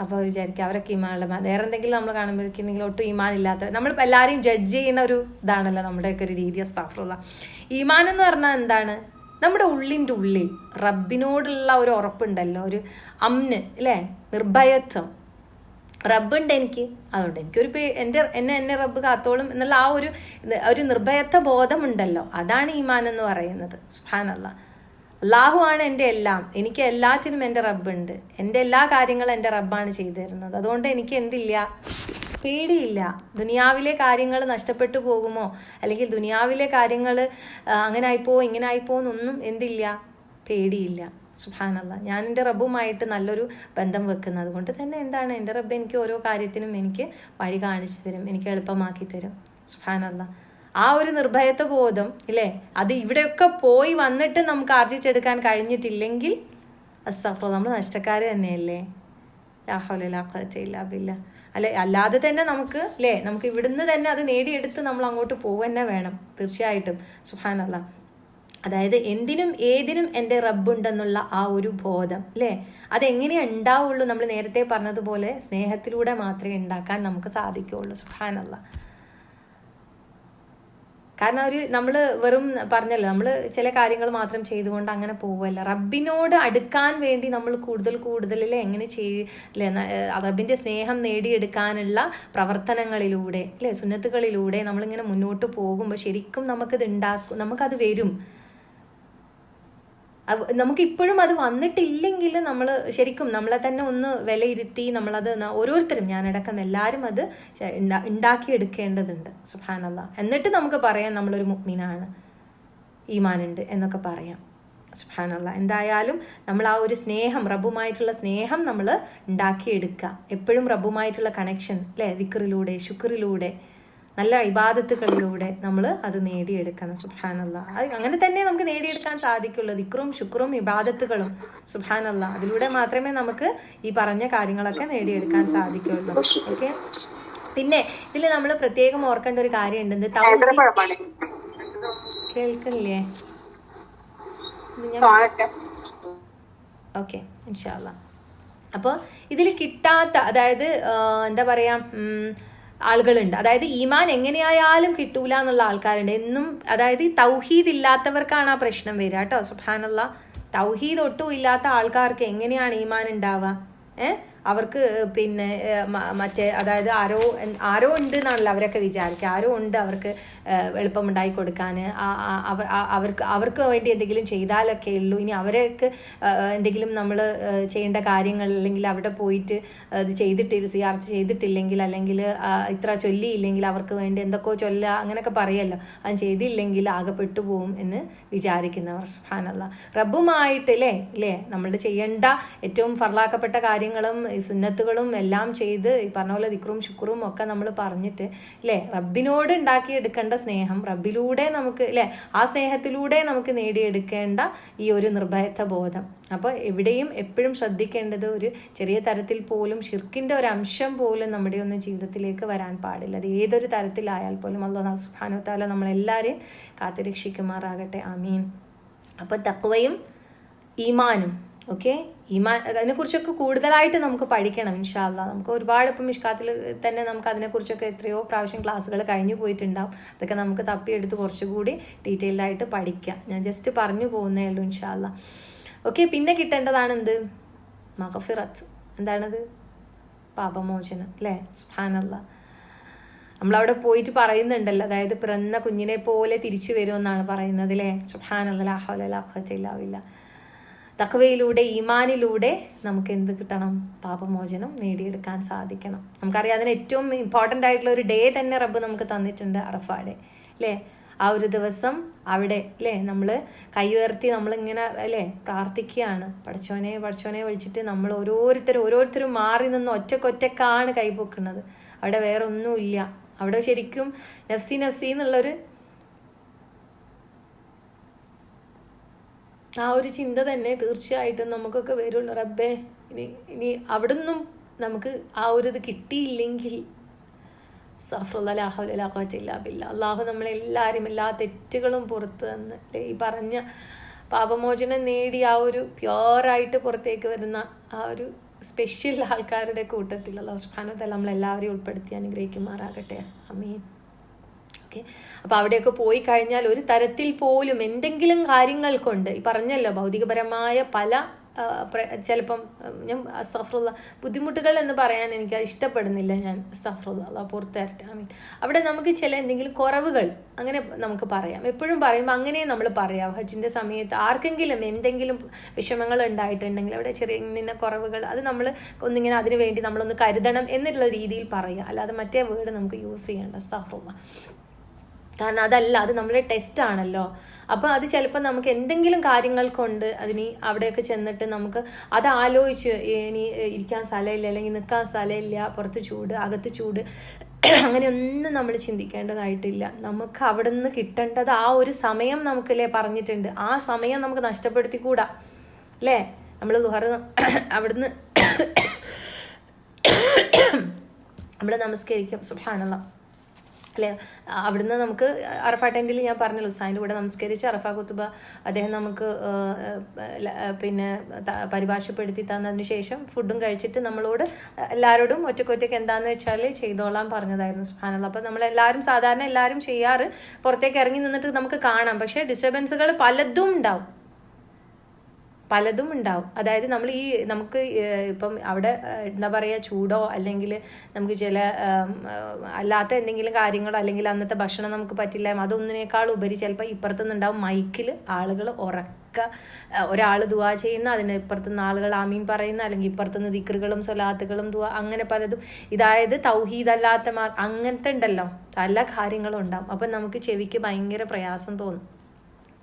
അപ്പോൾ വിചാരിക്കും അവരൊക്കെ ഈമാനുള്ള, വേറെ എന്തെങ്കിലും നമ്മൾ കാണുമ്പോഴേക്കുണ്ടെങ്കിൽ ഒട്ടും ഈമാൻ ഇല്ലാത്ത, നമ്മൾ എല്ലാവരെയും ജഡ്ജ് ചെയ്യുന്ന ഒരു ഇതാണല്ലോ നമ്മുടെയൊക്കെ ഒരു രീതി. അസ്തഗ്ഫിറുല്ലാഹ്. ഈമാൻ എന്ന് പറഞ്ഞാൽ എന്താണ്? നമ്മുടെ ഉള്ളിൻ്റെ ഉള്ളിൽ റബ്ബിനോടുള്ള ഒരു ഉറപ്പുണ്ടല്ലോ, ഒരു അമ്ന് അല്ലേ, നിർഭയത്വം. റബ്ബുണ്ട് എനിക്ക്, അതുകൊണ്ട് എനിക്കൊരു എന്നെ റബ്ബ് കാത്തോളും എന്നുള്ള ആ ഒരു നിർഭയത്വ ബോധമുണ്ടല്ലോ, അതാണ് ഈമാൻ എന്ന് പറയുന്നത്. സുബ്ഹാനല്ലാഹ്. അള്ളാഹു ആണ് എൻ്റെ എല്ലാം, എനിക്ക് എല്ലാറ്റിനും എൻ്റെ റബ്ബുണ്ട്, എൻ്റെ എല്ലാ കാര്യങ്ങളും എൻ്റെ റബ്ബാണ് ചെയ്തു തരുന്നത്. അതുകൊണ്ട് എനിക്ക് എന്തില്ല, പേടിയില്ല. ദുനിയാവിലെ കാര്യങ്ങൾ നഷ്ടപ്പെട്ടു പോകുമോ, അല്ലെങ്കിൽ ദുനിയാവിലെ കാര്യങ്ങൾ അങ്ങനെ ആയിപ്പോ ഇങ്ങനെ ആയിപ്പോ എന്നൊന്നും എന്തില്ല, പേടിയില്ല. സുബ്ഹാനല്ലാഹ്. ഞാൻ എൻ്റെ റബ്ബുമായിട്ട് നല്ലൊരു ബന്ധം വെക്കുന്നത്. അതുകൊണ്ട് തന്നെ എന്താണ്, എൻ്റെ റബ്ബ് എനിക്ക് ഓരോ കാര്യത്തിനും എനിക്ക് വഴി കാണിച്ചു തരും, എനിക്ക് എളുപ്പമാക്കി തരും. സുബ്ഹാനല്ലാഹ്. ആ ഒരു നിർഭയത്വ ബോധം ഇല്ലേ, അത് ഇവിടെയൊക്കെ പോയി വന്നിട്ട് നമുക്ക് ആർജിച്ചെടുക്കാൻ കഴിഞ്ഞിട്ടില്ലെങ്കിൽ അസ്തഗ്ഫിറുല്ലാഹ്, നമ്മൾ നഷ്ടക്കാർ തന്നെയല്ലേ. ലാ ഹൗല വലാ ഖുവത ഇല്ലാ ബില്ലാഹ്. അല്ലെ, അല്ലാതെ തന്നെ നമുക്ക് നമുക്ക് ഇവിടുന്ന് തന്നെ അത് നേടിയെടുത്ത് നമ്മൾ അങ്ങോട്ട് പോകുക തന്നെ വേണം തീർച്ചയായിട്ടും. സുബ്ഹാനല്ലാഹ്. അതായത് എന്തിനും ഏതിനും എൻ്റെ റബ്ബുണ്ടെന്നുള്ള ആ ഒരു ബോധം അല്ലേ, അതെങ്ങനെയാ ഉണ്ടാവുള്ളൂ? നമ്മൾ നേരത്തെ പറഞ്ഞതുപോലെ സ്നേഹത്തിലൂടെ മാത്രമേ ഉണ്ടാക്കാൻ നമുക്ക് സാധിക്കുകയുള്ളൂ. സുബ്ഹാനല്ലാഹ്. കാരണം നമ്മൾ വെറും പറഞ്ഞല്ലോ, നമ്മൾ ചില കാര്യങ്ങൾ മാത്രം ചെയ്തുകൊണ്ട് അങ്ങനെ പോവല്ല. റബ്ബിനോട് അടുക്കാൻ വേണ്ടി നമ്മൾ കൂടുതൽ എങ്ങനെ റബ്ബിൻ്റെ സ്നേഹം നേടിയെടുക്കാനുള്ള പ്രവർത്തനങ്ങളിലൂടെ അല്ലേ, സുന്നത്തുകളിലൂടെ നമ്മളിങ്ങനെ മുന്നോട്ട് പോകുമ്പോൾ ശരിക്കും നമുക്കത് വരും. നമുക്കിപ്പോഴും അത് വന്നിട്ടില്ലെങ്കിൽ നമ്മൾ ശരിക്കും നമ്മളെ തന്നെ ഒന്ന് വിലയിരുത്തി നമ്മളത് ഓരോരുത്തരും, ഞാനടക്കം എല്ലാവരും അത് ഉണ്ടാക്കിയെടുക്കേണ്ടതുണ്ട്. സുബ്ഹാനല്ലാഹ്. എന്നിട്ട് നമുക്ക് പറയാം നമ്മളൊരു മുഅ്മിനാണ്, ഈമാനുണ്ട് എന്നൊക്കെ പറയാം. സുബ്ഹാനല്ലാഹ്. എന്തായാലും നമ്മൾ ആ ഒരു സ്നേഹം, റബ്ബുമായിട്ടുള്ള സ്നേഹം നമ്മൾ ഉണ്ടാക്കിയെടുക്കുക. എപ്പോഴും റബ്ബുമായിട്ടുള്ള കണക്ഷൻ അല്ലേ, ദിക്റിലൂടെ ശുക്റിലൂടെ നല്ല ഇബാദത്തുകളിലൂടെ നമ്മൾ അത് നേടിയെടുക്കണം. സുബ്ഹാനല്ലാഹ്. അങ്ങനെ തന്നെ നമുക്ക് നേടിയെടുക്കാൻ സാധിക്കുള്ളൂ, ദിക്റും ശുക്റും ഇബാദത്തുകളും. സുബ്ഹാനല്ലാഹ്. അതിലൂടെ മാത്രമേ നമുക്ക് ഈ പറഞ്ഞ കാര്യങ്ങളൊക്കെ നേടിയെടുക്കാൻ സാധിക്കുള്ളൂ. ഓക്കെ. പിന്നെ ഇതിൽ നമ്മൾ പ്രത്യേകം ഓർക്കേണ്ട ഒരു കാര്യം ഉണ്ട്. കേൾക്കണില്ലേ? ഓക്കെ, ഇൻഷാ അല്ലാഹ്. അപ്പോൾ ഇതിൽ കിട്ടാത്ത, അതായത് എന്താ പറയാ, ആളുകളുണ്ട്. അതായത് ഈമാൻ എങ്ങനെയായാലും കിട്ടൂല എന്നുള്ള ആൾക്കാരുണ്ട് എന്നും. അതായത് ഈ തൗഹീദ് ഇല്ലാത്തവർക്കാണ് ആ പ്രശ്നം വരിക കേട്ടോ. സുബ്ഹാനല്ലാഹ്. തൗഹീദ് ഒട്ടും ഇല്ലാത്ത ആൾക്കാർക്ക് എങ്ങനെയാണ് ഈമാൻ ഉണ്ടാവുക? അവർക്ക് പിന്നെ മറ്റേ അതായത് ആരോ ഉണ്ട് എന്നാണല്ലോ അവരൊക്കെ വിചാരിക്കുക. ആരോ ഉണ്ട് അവർക്ക് എളുപ്പമുണ്ടായി കൊടുക്കാൻ, അവർക്ക് വേണ്ടി എന്തെങ്കിലും ചെയ്താലൊക്കെ ഉള്ളൂ. ഇനി അവരൊക്കെ എന്തെങ്കിലും നമ്മൾ ചെയ്യേണ്ട കാര്യങ്ങൾ, അല്ലെങ്കിൽ അവിടെ പോയിട്ട് ഇത് സിയാർത്ത് ചെയ്തിട്ടില്ലെങ്കിൽ, അല്ലെങ്കിൽ ഇത്ര ചൊല്ലിയില്ലെങ്കിൽ അവർക്ക് വേണ്ടി എന്തൊക്കെയോ ചൊല്ലുക അങ്ങനെയൊക്കെ പറയല്ലോ, അത് ചെയ്തില്ലെങ്കിൽ ആകെ പെട്ടുപോകും എന്ന് വിചാരിക്കുന്നവർ. സുബ്ഹാനല്ലാഹ്. റബ്ബുമായിട്ട് അല്ലേ നമ്മൾ ചെയ്യേണ്ട ഏറ്റവും ഫർലാക്കപ്പെട്ട കാര്യങ്ങളും സുന്നത്തുകളും എല്ലാം ചെയ്ത് ഈ പറഞ്ഞ പോലെ ദിക്റും ശുക്റും ഒക്കെ നമ്മൾ പറഞ്ഞിട്ട് അല്ലേ, റബ്ബിനോട് ഉണ്ടാക്കിയെടുക്കേണ്ട സ്നേഹം റബ്ബിലൂടെ നമുക്ക് അല്ലേ, ആ സ്നേഹത്തിലൂടെ നമുക്ക് നേടിയെടുക്കേണ്ട ഈ ഒരു നിർഭയത്വ ബോധം. അപ്പോൾ എവിടെയും എപ്പോഴും ശ്രദ്ധിക്കേണ്ടത് ഒരു ചെറിയ തരത്തിൽ പോലും ഷിർക്കിൻ്റെ ഒരു അംശം പോലും നമ്മുടെ ഒന്നും ജീവിതത്തിലേക്ക് വരാൻ പാടില്ല. അത് ഏതൊരു തരത്തിലായാൽ പോലും അല്ലാഹു സുബ്ഹാനഹു വ തആല നമ്മളെല്ലാവരെയും കാത്തുരക്ഷിക്കുമാറാകട്ടെ. ആമീൻ. അപ്പോൾ തഖ്വയും ഈമാനും ഓക്കെ, ഈമാൻ അതിനെക്കുറിച്ചൊക്കെ കൂടുതലായിട്ട് നമുക്ക് പഠിക്കണം ഇൻഷാ അല്ലാഹ്. നമുക്ക് ഒരുപാട് ഇപ്പം മിഷ്കാത്തിൽ തന്നെ നമുക്ക് അതിനെക്കുറിച്ചൊക്കെ എത്രയോ പ്രാവശ്യം ക്ലാസ്സുകൾ കഴിഞ്ഞു പോയിട്ടുണ്ടാവും. അതൊക്കെ നമുക്ക് തപ്പിയെടുത്ത് കുറച്ചുകൂടി ഡീറ്റെയിൽഡായിട്ട് പഠിക്കാം. ഞാൻ ജസ്റ്റ് പറഞ്ഞു പോകുന്നേ ഉള്ളൂ ഇൻഷാ അല്ലാഹ്. ഓക്കെ. പിന്നെ കിട്ടേണ്ടതാണ് എന്ത്? മഗ്ഫിറത്ത്. എന്താണത്? പാപമോചനം അല്ലേ. സുബ്ഹാനല്ലാഹ്. നമ്മളവിടെ പോയിട്ട് പറയുന്നുണ്ടല്ലോ, അതായത് പിറന്ന കുഞ്ഞിനെ പോലെ തിരിച്ചു വരുമെന്നാണ് പറയുന്നത് അല്ലേ. സുബ്ഹാനല്ലാഹ്. ലാ ഹൗല വലാ ഖുവത ഇല്ലാ ബില്ലാഹ്. തഖ്വയിലൂടെ ഈമാനിലൂടെ നമുക്ക് എന്ത് കിട്ടണം? പാപമോചനം നേടിയെടുക്കാൻ സാധിക്കണം. നമുക്കറിയാം അതിന് ഏറ്റവും ഇമ്പോർട്ടൻ്റ് ആയിട്ടുള്ള ഒരു ഡേ തന്നെ റബ്ബ് നമുക്ക് തന്നിട്ടുണ്ട്, അറഫ ഡേ അല്ലേ. ആ ഒരു ദിവസം അവിടെ അല്ലേ നമ്മൾ കൈ ഉയർത്തി നമ്മളിങ്ങനെ അല്ലേ പ്രാർത്ഥിക്കുകയാണ്, പഠിച്ചോനെ വിളിച്ചിട്ട് നമ്മൾ ഓരോരുത്തരും മാറി നിന്ന് ഒറ്റക്കൊറ്റക്കാണ് കൈപൊക്കുന്നത്. അവിടെ വേറെ ഒന്നുമില്ല. അവിടെ ശരിക്കും നഫ്സി എന്നുള്ളൊരു ആ ഒരു ചിന്ത തന്നെ തീർച്ചയായിട്ടും നമുക്കൊക്കെ വരുള്ളൂ. റബ്ബേ, ഇനി അവിടുന്നും നമുക്ക് ആ ഒരു ഇത് കിട്ടിയില്ലെങ്കിൽ അള്ളാഹു നമ്മളെല്ലാവരും എല്ലാ തെറ്റുകളും പുറത്ത് തന്ന് ഈ പറഞ്ഞ പാപമോചനം നേടി ആ ഒരു പ്യോറായിട്ട് പുറത്തേക്ക് വരുന്ന ആ ഒരു സ്പെഷ്യൽ ആൾക്കാരുടെ കൂട്ടത്തിൽ അല്ലാഹു സുബ്ഹാനഹു വ തആല നമ്മളെല്ലാവരെയും ഉൾപ്പെടുത്തി അനുഗ്രഹിക്കുമാറാകട്ടെ. ആമീൻ. ഓക്കെ. അപ്പോൾ അവിടെയൊക്കെ പോയി കഴിഞ്ഞാൽ ഒരു തരത്തിൽ പോലും എന്തെങ്കിലും കാര്യങ്ങൾ കൊണ്ട് ഈ പറഞ്ഞല്ലോ ഭൗതികപരമായ പല ചിലപ്പം ഞാൻ അസ്തഗ്ഫിറുല്ലാ, ബുദ്ധിമുട്ടുകൾ എന്ന് പറയാൻ എനിക്ക് ഇഷ്ടപ്പെടുന്നില്ല ഞാൻ. അസ്തഗ്ഫിറുല്ലാ, അല്ലാഹ് പുറത്ത് തരട്ടെ, ആമീൻ. അവിടെ നമുക്ക് ചില എന്തെങ്കിലും കുറവുകൾ അങ്ങനെ നമുക്ക് പറയാം. എപ്പോഴും പറയുമ്പോൾ അങ്ങനെ നമ്മൾ പറയാം. ഹജ്ജിൻ്റെ സമയത്ത് ആർക്കെങ്കിലും എന്തെങ്കിലും വിഷമങ്ങൾ ഉണ്ടായിട്ടുണ്ടെങ്കിൽ അവിടെ ചെറിയ ഇങ്ങനെ കുറവുകൾ, അത് നമ്മൾ ഒന്നിങ്ങനെ അതിന് വേണ്ടി നമ്മളൊന്ന് കരുതണം എന്നുള്ള രീതിയിൽ പറയുക. അല്ലാതെ മറ്റേ വേർഡ് നമുക്ക് യൂസ് ചെയ്യേണ്ട, അസ്തഗ്ഫിറുല്ലാ. കാരണം അതല്ല, അത് നമ്മുടെ ടെസ്റ്റ് ആണല്ലോ. അപ്പോൾ അത് ചിലപ്പോൾ നമുക്ക് എന്തെങ്കിലും കാര്യങ്ങൾ കൊണ്ട് അതിന് അവിടെയൊക്കെ ചെന്നിട്ട് നമുക്ക് അത് ആലോചിച്ച് ഇനി ഇരിക്കാൻ സ്ഥലമില്ല, അല്ലെങ്കിൽ നിൽക്കാൻ സ്ഥലമില്ല, പുറത്ത് ചൂട്, അകത്ത് ചൂട്, അങ്ങനെയൊന്നും നമ്മൾ ചിന്തിക്കേണ്ടതായിട്ടില്ല. നമുക്ക് അവിടെ നിന്ന് കിട്ടേണ്ടത് ആ ഒരു സമയം നമുക്കല്ലേ പറഞ്ഞിട്ടുണ്ട്, ആ സമയം നമുക്ക് നഷ്ടപ്പെടുത്തിക്കൂടാ അല്ലേ. നമ്മൾ അവിടുന്ന് നമ്മൾ നമസ്കരിക്കും, സുബ്ഹാനല്ലാഹ് അല്ലേ. അവിടുന്ന് നമുക്ക് അറഫ ടെൻറ്റിൽ ഞാൻ പറഞ്ഞല്ലോ, ഉസ്താദിൻ്റെ കൂടെ നമസ്കരിച്ച് അറഫ ഖുത്ബ അദ്ദേഹം നമുക്ക് പിന്നെ പരിഭാഷപ്പെടുത്തി തന്നതിന് ശേഷം ഫുഡും കഴിച്ചിട്ട് നമ്മളോട് എല്ലാവരോടും ഒറ്റയ്ക്ക് എന്താണെന്ന് വെച്ചാൽ ചെയ്തോളാൻ പറഞ്ഞതായിരുന്നു, സുബ്ഹാനല്ലാഹ്. അപ്പോൾ നമ്മളെല്ലാവരും സാധാരണ എല്ലാവരും ചെയ്യാറ് പുറത്തേക്ക് ഇറങ്ങി നിന്നിട്ട് നമുക്ക് കാണാം. പക്ഷേ ഡിസ്റ്റർബൻസുകൾ പലതും ഉണ്ടാവും. അതായത് നമുക്ക് ഇപ്പം അവിടെ എന്താ പറയുക, ചൂടോ അല്ലെങ്കിൽ നമുക്ക് ചില അല്ലാത്ത എന്തെങ്കിലും കാര്യങ്ങളോ അല്ലെങ്കിൽ അന്നത്തെ ഭക്ഷണം നമുക്ക് പറ്റില്ല, അതൊന്നിനേക്കാൾ ഉപരി ചിലപ്പോൾ ഇപ്പുറത്തുനിന്നുണ്ടാവും മൈക്കിൽ ആളുകൾ ഒരാൾ ദുആ ചെയ്യുന്ന, അതിന് ഇപ്പുറത്തുനിന്ന് ആളുകൾ ആമീൻ പറയുന്ന, അല്ലെങ്കിൽ ഇപ്പുറത്തുനിന്ന് ദിക്റുകളും സ്വലാത്തുകളും ദുആ, അങ്ങനെ പലതും. ഇതായത് തൗഹീദ് അല്ലാത്ത അങ്ങനത്തെ ഉണ്ടല്ലോ പല കാര്യങ്ങളും ഉണ്ടാവും. അപ്പം നമുക്ക് ചെവിക്ക് ഭയങ്കര പ്രയാസം തോന്നും.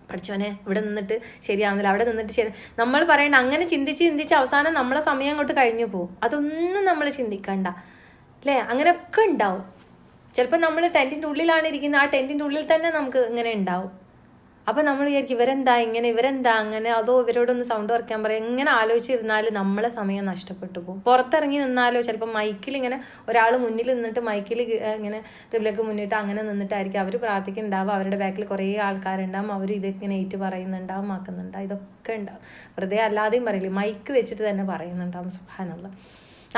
പഠിച്ചോനെ ഇവിടെ നിന്നിട്ട് ശരിയാവുന്നില്ല, അവിടെ നിന്നിട്ട് ശരി, നമ്മൾ പറയണ്ട. അങ്ങനെ ചിന്തിച്ച് അവസാനം നമ്മളെ സമയം അങ്ങോട്ട് കഴിഞ്ഞു പോകും. അതൊന്നും നമ്മൾ ചിന്തിക്കണ്ട അല്ലേ. അങ്ങനെയൊക്കെ ഉണ്ടാവും. ചിലപ്പോൾ നമ്മൾ ടെൻറ്റിൻ്റെ ഉള്ളിലാണ് ഇരിക്കുന്നത്, ആ ടെൻറ്റിൻ്റെ ഉള്ളിൽ തന്നെ നമുക്ക് ഇങ്ങനെ ഉണ്ടാവും. അപ്പം നമ്മൾ വിചാരിക്കും ഇവരെന്താ അങ്ങനെ, അതോ ഇവരോടൊന്ന് സൗണ്ട് കുറയ്ക്കാൻ പറയും. എങ്ങനെ ആലോചിച്ചിരുന്നാൽ നമ്മളെ സമയം നഷ്ടപ്പെട്ടു പോകും. പുറത്തിറങ്ങി നിന്നാലോ ചിലപ്പോൾ മൈക്കിൽ ഇങ്ങനെ ഒരാൾ മുന്നിൽ നിന്നിട്ട് മൈക്കിൽ ഇങ്ങനെ ടിബിലേക്ക് മുന്നിട്ട് അങ്ങനെ നിന്നിട്ടായിരിക്കും അവർ പ്രാർത്ഥിക്കുന്നുണ്ടാവും. അവരുടെ ബാക്കിൽ കുറേ ആൾക്കാരുണ്ടാവും, അവർ ഇതിങ്ങനെ ഏറ്റു പറയുന്നുണ്ടാവും, ആക്കുന്നുണ്ടാവും, ഇതൊക്കെ ഉണ്ടാവും. വെറുതെ അല്ലാതെയും പറയില്ല, മൈക്ക് വെച്ചിട്ട് തന്നെ പറയുന്നുണ്ടാവും. സുബ്ഹാനല്ലാഹ്.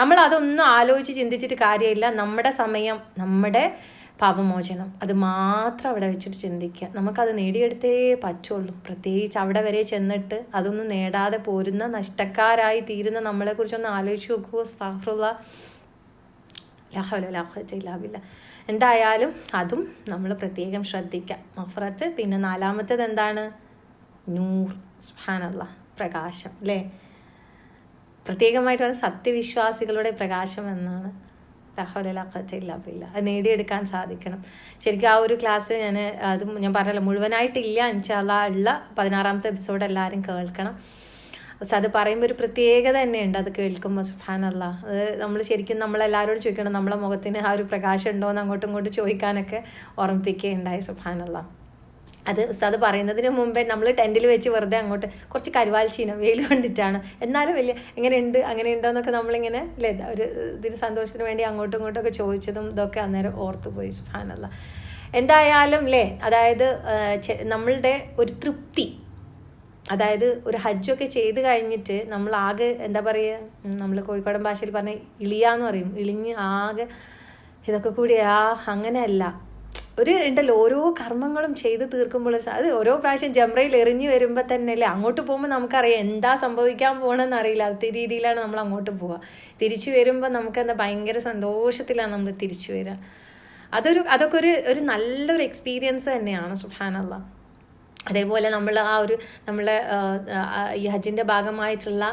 നമ്മൾ അതൊന്നും ആലോചിച്ച് ചിന്തിച്ചിട്ട് കാര്യമില്ല. നമ്മുടെ സമയം, നമ്മുടെ പാപമോചനം, അത് മാത്രം അവിടെ വെച്ചിട്ട് ചിന്തിക്കുക. നമുക്കത് നേടിയെടുത്തേ പറ്റുള്ളൂ. പ്രത്യേകിച്ച് അവിടെ വരെ ചെന്നിട്ട് അതൊന്നും നേടാതെ പോരുന്ന നഷ്ടക്കാരായി തീരുന്ന നമ്മളെക്കുറിച്ചൊന്ന് ആലോചിച്ച് നോക്കൂ. അസ്തഗ്ഫിറുല്ലാഹ്, ലാ ഹൗല വലാ ഖുവത ഇല്ലാ ബില്ലാഹ്. എന്തായാലും അതും നമ്മൾ പ്രത്യേകം ശ്രദ്ധിക്കുക. മഗ്ഫിറത്ത്. പിന്നെ നാലാമത്തേത് എന്താണ്? നൂർ, സുബ്ഹാനല്ലാഹ്, പ്രകാശം അല്ലേ. പ്രത്യേകമായിട്ടാണ് സത്യവിശ്വാസികളുടെ പ്രകാശം എന്നാണ്. അത് നേടിയെടുക്കാൻ സാധിക്കണം. ശരിക്കും ആ ഒരു ക്ലാസ് ഞാൻ പറഞ്ഞല്ലോ, മുഴുവനായിട്ടില്ല, ഇൻഷാ അല്ലാഹ് ഉള്ള 16ാമത്തെ എപ്പിസോഡ് എല്ലാവരും കേൾക്കണം. പക്ഷെ അത് പറയുമ്പോൾ ഒരു പ്രത്യേകത തന്നെയുണ്ട് അത് കേൾക്കുമ്പോൾ. സുബ്ഹാനല്ലാഹ്, അത് നമ്മൾ ശരിക്കും നമ്മളെല്ലാവരോടും ചോദിക്കണം, നമ്മളെ മുഖത്തിന് ആ ഒരു പ്രകാശം ഉണ്ടോ എന്ന് അങ്ങോട്ടും ഇങ്ങോട്ടും ചോദിക്കാനൊക്കെ ഓർമ്മിപ്പിക്കുകയുണ്ടായി. സുബ്ഹാനല്ലാഹ്. അത് ഉസ്താദ് പറയുന്നതിന് മുമ്പേ നമ്മൾ ടെൻറ്റിൽ വെച്ച് വെറുതെ അങ്ങോട്ട് കുറച്ച് കരുവാൽച്ചീനം വെയിൽ കണ്ടിട്ടാണ്, എന്നാലും വലിയ എങ്ങനെയുണ്ട് അങ്ങനെയുണ്ടോ എന്നൊക്കെ നമ്മളിങ്ങനെ അല്ലേ ഒരു ഇതിന് സന്തോഷത്തിന് വേണ്ടി അങ്ങോട്ടും ഇങ്ങോട്ടൊക്കെ ചോദിച്ചതും ഇതൊക്കെ അന്നേരം ഓർത്തുപോയി. സുബ്ഹാനല്ലാഹ്. എന്തായാലും അല്ലേ, അതായത് നമ്മളുടെ ഒരു തൃപ്തി, അതായത് ഒരു ഹജ്ജൊക്കെ ചെയ്ത് കഴിഞ്ഞിട്ട് നമ്മൾ ആകെ എന്താ പറയുക, നമ്മൾ കോഴിക്കോടൻ ഭാഷയിൽ പറഞ്ഞ ഇളിയാന്ന് പറയും, ഇളിഞ്ഞ് ആകെ ഇതൊക്കെ കൂടി അങ്ങനെയല്ല. ഉണ്ടല്ലോ ഓരോ കർമ്മങ്ങളും ചെയ്ത് തീർക്കുമ്പോൾ അത് ഓരോ പ്രാവശ്യം ജംറയിൽ എറിഞ്ഞ് വരുമ്പോൾ തന്നെ അല്ലേ, അങ്ങോട്ട് പോകുമ്പോൾ നമുക്കറിയാം എന്താ സംഭവിക്കാൻ പോകണമെന്ന് അറിയില്ല. അത് രീതിയിലാണ് നമ്മൾ അങ്ങോട്ട് പോവുക. തിരിച്ചു വരുമ്പോൾ നമുക്കെന്താ ഭയങ്കര സന്തോഷത്തിലാണ് നമ്മൾ തിരിച്ചു വരിക. അതൊക്കെ ഒരു നല്ലൊരു എക്സ്പീരിയൻസ് തന്നെയാണ്. സുബ്ഹാനല്ലാഹ്. അതേപോലെ നമ്മളെ ഈ ഹജ്ജിൻ്റെ ഭാഗമായിട്ടുള്ള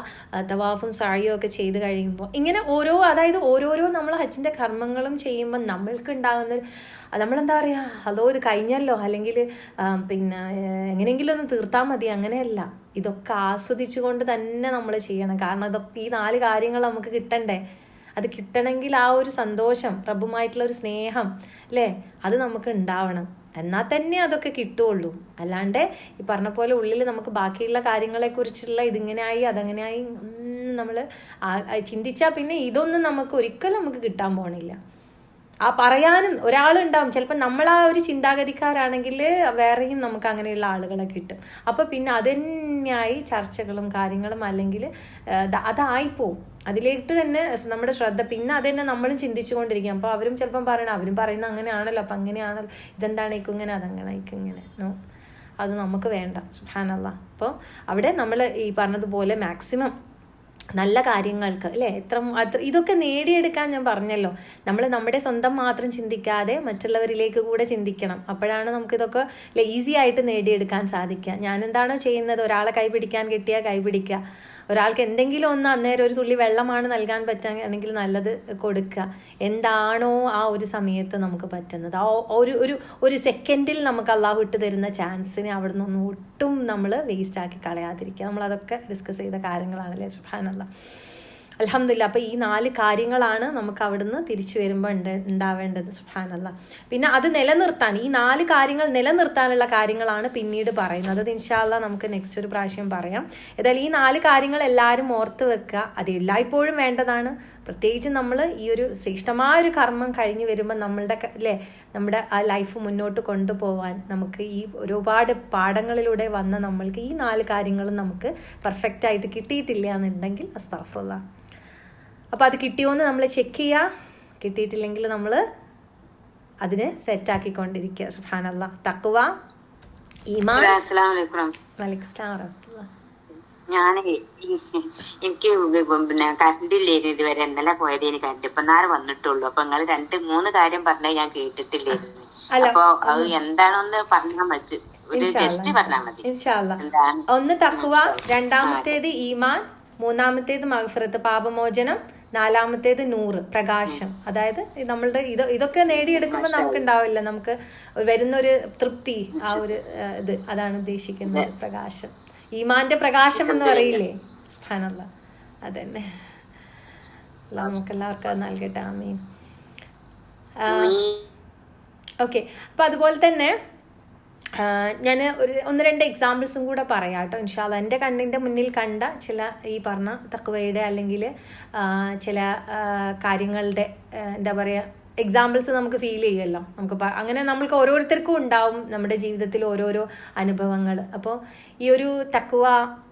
തവാഫും സാഴിയും ഒക്കെ ചെയ്ത് കഴിയുമ്പോൾ ഇങ്ങനെ ഓരോരോ നമ്മൾ ഹജ്ജിൻ്റെ കർമ്മങ്ങളും ചെയ്യുമ്പോൾ നമ്മൾക്ക് ഉണ്ടാകുന്ന നമ്മളെന്താ പറയുക, അതോ ഇത് കഴിഞ്ഞല്ലോ, അല്ലെങ്കിൽ പിന്നെ എങ്ങനെയെങ്കിലും ഒന്ന് തീർത്താൽ മതി, അങ്ങനെയല്ല. ഇതൊക്കെ ആസ്വദിച്ചുകൊണ്ട് തന്നെ നമ്മൾ ചെയ്യണം. കാരണം ഈ 4 കാര്യങ്ങൾ നമുക്ക് കിട്ടണ്ടേ. അത് കിട്ടണമെങ്കിൽ ആ ഒരു സന്തോഷം, റബ്ബുമായിട്ടുള്ള ഒരു സ്നേഹം അല്ലേ, അത് നമുക്ക് ഉണ്ടാവണം. എന്നാൽ തന്നെ അതൊക്കെ കിട്ടുള്ളൂ. അല്ലാണ്ട് ഈ പറഞ്ഞ പോലെ ഉള്ളിൽ നമുക്ക് ബാക്കിയുള്ള കാര്യങ്ങളെക്കുറിച്ചുള്ള ഇതിങ്ങനെയായി അതങ്ങനെയായി ഒന്നും നമ്മൾ ചിന്തിച്ചാൽ പിന്നെ ഇതൊന്നും നമുക്ക് ഒരിക്കലും നമുക്ക് കിട്ടാൻ പോകണില്ല. ആ പറയാനും ഒരാളുണ്ടാവും. ചിലപ്പോൾ നമ്മൾ ആ ഒരു ചിന്താഗതിക്കാരാണെങ്കിൽ വേറെയും നമുക്ക് അങ്ങനെയുള്ള ആളുകളെ കിട്ടും. അപ്പോൾ പിന്നെ അതന്നെയായി ചർച്ചകളും കാര്യങ്ങളും, അല്ലെങ്കിൽ അതായിപ്പോവും. അതിലേക്ക് തന്നെ നമ്മുടെ ശ്രദ്ധ, പിന്നെ അതന്നെ നമ്മളും ചിന്തിച്ചു കൊണ്ടിരിക്കും. അപ്പോൾ അവരും ചിലപ്പം പറയണം, അവരും പറയുന്നത് അങ്ങനെയാണല്ലോ, അപ്പം അങ്ങനെയാണല്ലോ, ഇതെന്താണ് ഇങ്ങനെ അതങ്ങനെ ഇങ്ങനെ. അത് നമുക്ക് വേണ്ട. സുബ്ഹാനല്ലാഹ്. അപ്പോൾ അവിടെ നമ്മൾ ഈ പറഞ്ഞതുപോലെ മാക്സിമം നല്ല കാര്യങ്ങൾക്ക് അല്ലേ, ഇതൊക്കെ നേടിയെടുക്കാൻ ഞാൻ പറഞ്ഞല്ലോ, നമ്മൾ നമ്മുടെ സ്വന്തം മാത്രം ചിന്തിക്കാതെ മറ്റുള്ളവരിലേക്ക് കൂടെ ചിന്തിക്കണം. അപ്പോഴാണ് നമുക്കിതൊക്കെ ഈസി ആയിട്ട് നേടിയെടുക്കാൻ സാധിക്കുക. ഞാൻ എന്താണോ ചെയ്യുന്നത്, ഒരാളെ കൈ പിടിക്കാൻ കിട്ടിയാൽ കൈ പിടിക്കുക, ഒരാൾക്ക് എന്തെങ്കിലും ഒന്ന് അന്നേരം ഒരു തുള്ളി വെള്ളമാണ് നൽകാൻ പറ്റുകയാണെങ്കിൽ നല്ലത് കൊടുക്കുക. എന്താണോ ആ ഒരു സമയത്ത് നമുക്ക് പറ്റുന്നത്, ആ ഒരു സെക്കൻഡിൽ നമുക്ക് അള്ളാഹു ഇട്ട് തരുന്ന ചാൻസിനെ അവിടെ നിന്നൊന്നും ഒട്ടും നമ്മൾ വേസ്റ്റാക്കി കളയാതിരിക്കുക. നമ്മളതൊക്കെ ഡിസ്കസ് ചെയ്ത കാര്യങ്ങളാണല്ലേ. സുബ്ഹാനല്ലാഹ്. അൽഹംദുലില്ലാ. അപ്പോൾ ഈ 4 കാര്യങ്ങളാണ് നമുക്ക് അവിടുന്ന് തിരിച്ചു വരുമ്പോൾ ഉണ്ടാവേണ്ടത്. സുബ്ഹാനല്ലാഹ്. പിന്നെ അത് നിലനിർത്താൻ, ഈ 4 കാര്യങ്ങൾ നിലനിർത്താനുള്ള കാര്യങ്ങളാണ് പിന്നീട് പറയുന്നത്. അത് ഇൻഷാ അല്ലാഹ് നമുക്ക് നെക്സ്റ്റ് ഒരു പ്രാവശ്യം പറയാം. ഏതായാലും ഈ 4 കാര്യങ്ങൾ എല്ലാവരും ഓർത്ത് വെക്കുക. അത് എല്ലായ്പ്പോഴും വേണ്ടതാണ്. പ്രത്യേകിച്ച് നമ്മൾ ഈ ഒരു ശ്രേഷ്ഠമായൊരു കർമ്മം കഴിഞ്ഞ് വരുമ്പോൾ നമ്മുടെ ആ ലൈഫ് മുന്നോട്ട് കൊണ്ടുപോകാൻ നമുക്ക് ഈ ഒരുപാട് പാഠങ്ങളിലൂടെ വന്ന നമ്മൾക്ക് ഈ 4 കാര്യങ്ങളും നമുക്ക് പെർഫെക്റ്റായിട്ട് കിട്ടിയിട്ടില്ല എന്നുണ്ടെങ്കിൽ അസ്തഗ്ഫിറുല്ലാഹ്. അപ്പോൾ അത് കിട്ടിയോന്ന് നമ്മൾ ചെക്ക് ചെയ്യുക. കിട്ടിയിട്ടില്ലെങ്കിൽ നമ്മൾ അതിനെ സെറ്റാക്കിക്കൊണ്ടിരിക്കുക. സുബ്ഹാനല്ലാഹ്. തഖ്വ, ഈമാൻ. വലൈക്കും അസ്സലാം വറഹ്മത്തുള്ളാഹി. എനിക്ക് പിന്നെ കറണ്ട് ഇല്ലായിരുന്നു ഇതുവരെ. ഇന്നലെ പോയതേന് കറണ്ട്, ഇപ്പൊ 4 വന്നിട്ടുള്ളൂ. അപ്പൊ നിങ്ങൾ 2-3 കാര്യം പറഞ്ഞത് ഞാൻ കേട്ടിട്ടില്ലായിരുന്നു. അപ്പൊ അത് എന്താണോന്ന് പറഞ്ഞാൽ മതി, ഒരു ജസ്റ്റ് പറഞ്ഞാൽ മതി. ഒന്ന് തഖ്വ, രണ്ടാമത്തേത് ഈമാൻ, മൂന്നാമത്തേത് മഗ്ഫിറത്ത് പാപമോചനം, നാലാമത്തേത് നൂറ് പ്രകാശം. അതായത് നമ്മളുടെ ഇതൊക്കെ നേടിയെടുക്കുമ്പോൾ നമുക്ക് ഉണ്ടാവില്ല, നമുക്ക് വരുന്നൊരു തൃപ്തി, ആ ഒരു അതാണ് ഉദ്ദേശിക്കുന്നത്. പ്രകാശം, ഈമാന്റെ പ്രകാശം എന്ന് പറയില്ലേ. സുബ്ഹാനല്ലാഹ്. അതന്നെ. നമുക്ക് എല്ലാവർക്കും അത് നൽകട്ടെ. ആമീൻ. ഓക്കെ. അപ്പോൾ അതുപോലെ തന്നെ ഞാൻ 1-2 എക്സാമ്പിൾസും കൂടെ പറയാം കേട്ടോ ഇൻഷാ അല്ലാഹ്. എൻ്റെ കണ്ണിൻ്റെ മുന്നിൽ കണ്ട ചില ഈ പറഞ്ഞ തഖ്വയുടെ അല്ലെങ്കിൽ ചില കാര്യങ്ങളുടെ എന്താ പറയുക എക്സാമ്പിൾസ് നമുക്ക് ഫീൽ ചെയ്യുമല്ലോ. നമുക്ക് അങ്ങനെ നമ്മൾക്ക് ഓരോരുത്തർക്കും ഉണ്ടാവും നമ്മുടെ ജീവിതത്തിൽ ഓരോരോ അനുഭവങ്ങൾ. അപ്പോൾ ഈ ഒരു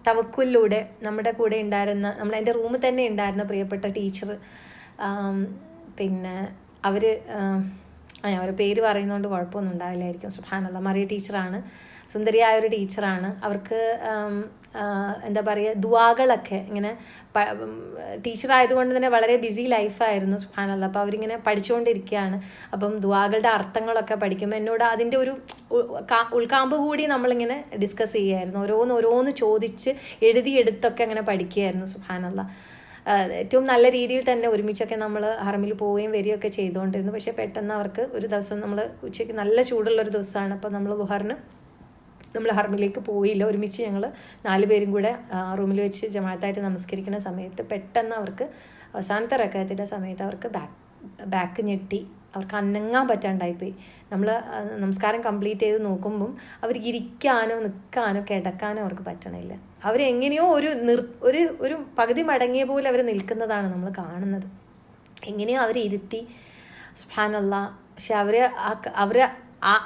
തവക്കുലിലൂടെ നമ്മുടെ കൂടെ ഉണ്ടായിരുന്ന, എൻ്റെ റൂമിൽ തന്നെ ഉണ്ടായിരുന്ന പ്രിയപ്പെട്ട ടീച്ചർ, പിന്നെ അവരുടെ പേര് പറയുന്നതുകൊണ്ട് കുഴപ്പമൊന്നും ഉണ്ടാവില്ലായിരിക്കും. സുബ്ഹാനല്ലാഹ്. മറിയ ടീച്ചറാണ്, സുന്ദരിയായ ഒരു ടീച്ചറാണ്. അവർക്ക് എന്താ പറയുക ദുആകളൊക്കെ ഇങ്ങനെ ടീച്ചറായതുകൊണ്ട് തന്നെ വളരെ ബിസി ലൈഫായിരുന്നു. സുബ്ഹാനല്ലാഹ്. അപ്പോൾ അവരിങ്ങനെ പഠിച്ചുകൊണ്ടിരിക്കുകയാണ്. അപ്പം ദുആകളുടെ അർത്ഥങ്ങളൊക്കെ പഠിക്കുമ്പോൾ എന്നോട് അതിൻ്റെ ഒരു ഉൾക്കാമ്പ് കൂടി നമ്മളിങ്ങനെ ഡിസ്കസ് ചെയ്യുമായിരുന്നു. ഓരോന്ന് ചോദിച്ച് എഴുതിയെടുത്തൊക്കെ അങ്ങനെ പഠിക്കുകയായിരുന്നു. സുബ്ഹാനല്ലാഹ്. ഏറ്റവും നല്ല രീതിയിൽ തന്നെ ഒരുമിച്ചൊക്കെ നമ്മൾ ഹറമിൽ പോവുകയും വരികയൊക്കെ ചെയ്തുകൊണ്ടിരുന്നു. പക്ഷേ പെട്ടെന്ന് അവർക്ക് ഒരു ദിവസം നമ്മൾ ഉച്ചയ്ക്ക് നല്ല ചൂടുള്ളൊരു ദിവസമാണ്. അപ്പോൾ നമ്മൾ ദുഹറിന് നമ്മൾ ഹറമിലേക്ക് പോയില്ല. ഒരുമിച്ച് ഞങ്ങൾ 4 പേരും കൂടെ റൂമിൽ വെച്ച് ജമാഅത്തായിട്ട് നമസ്കരിക്കുന്ന സമയത്ത് പെട്ടെന്ന് അവർക്ക് അവസാനത്തെ റക്അത്തിന്റെ സമയത്ത് അവർക്ക് ബാക്ക് ഞെട്ടി, അവർക്ക് അനങ്ങാൻ പറ്റാണ്ടായിപ്പോയി. നമ്മൾ നമസ്കാരം കംപ്ലീറ്റ് ചെയ്ത് നോക്കുമ്പം അവർക്ക് ഇരിക്കാനോ നിൽക്കാനോ കിടക്കാനോ അവർക്ക് പറ്റണില്ല. അവരെങ്ങനെയോ ഒരു പകുതി മടങ്ങിയ പോലെ അവർ നിൽക്കുന്നതാണ് നമ്മൾ കാണുന്നത്. എങ്ങനെയോ അവർ ഇരുത്തി. സുബ്ഹാനല്ലാഹ്. പക്ഷെ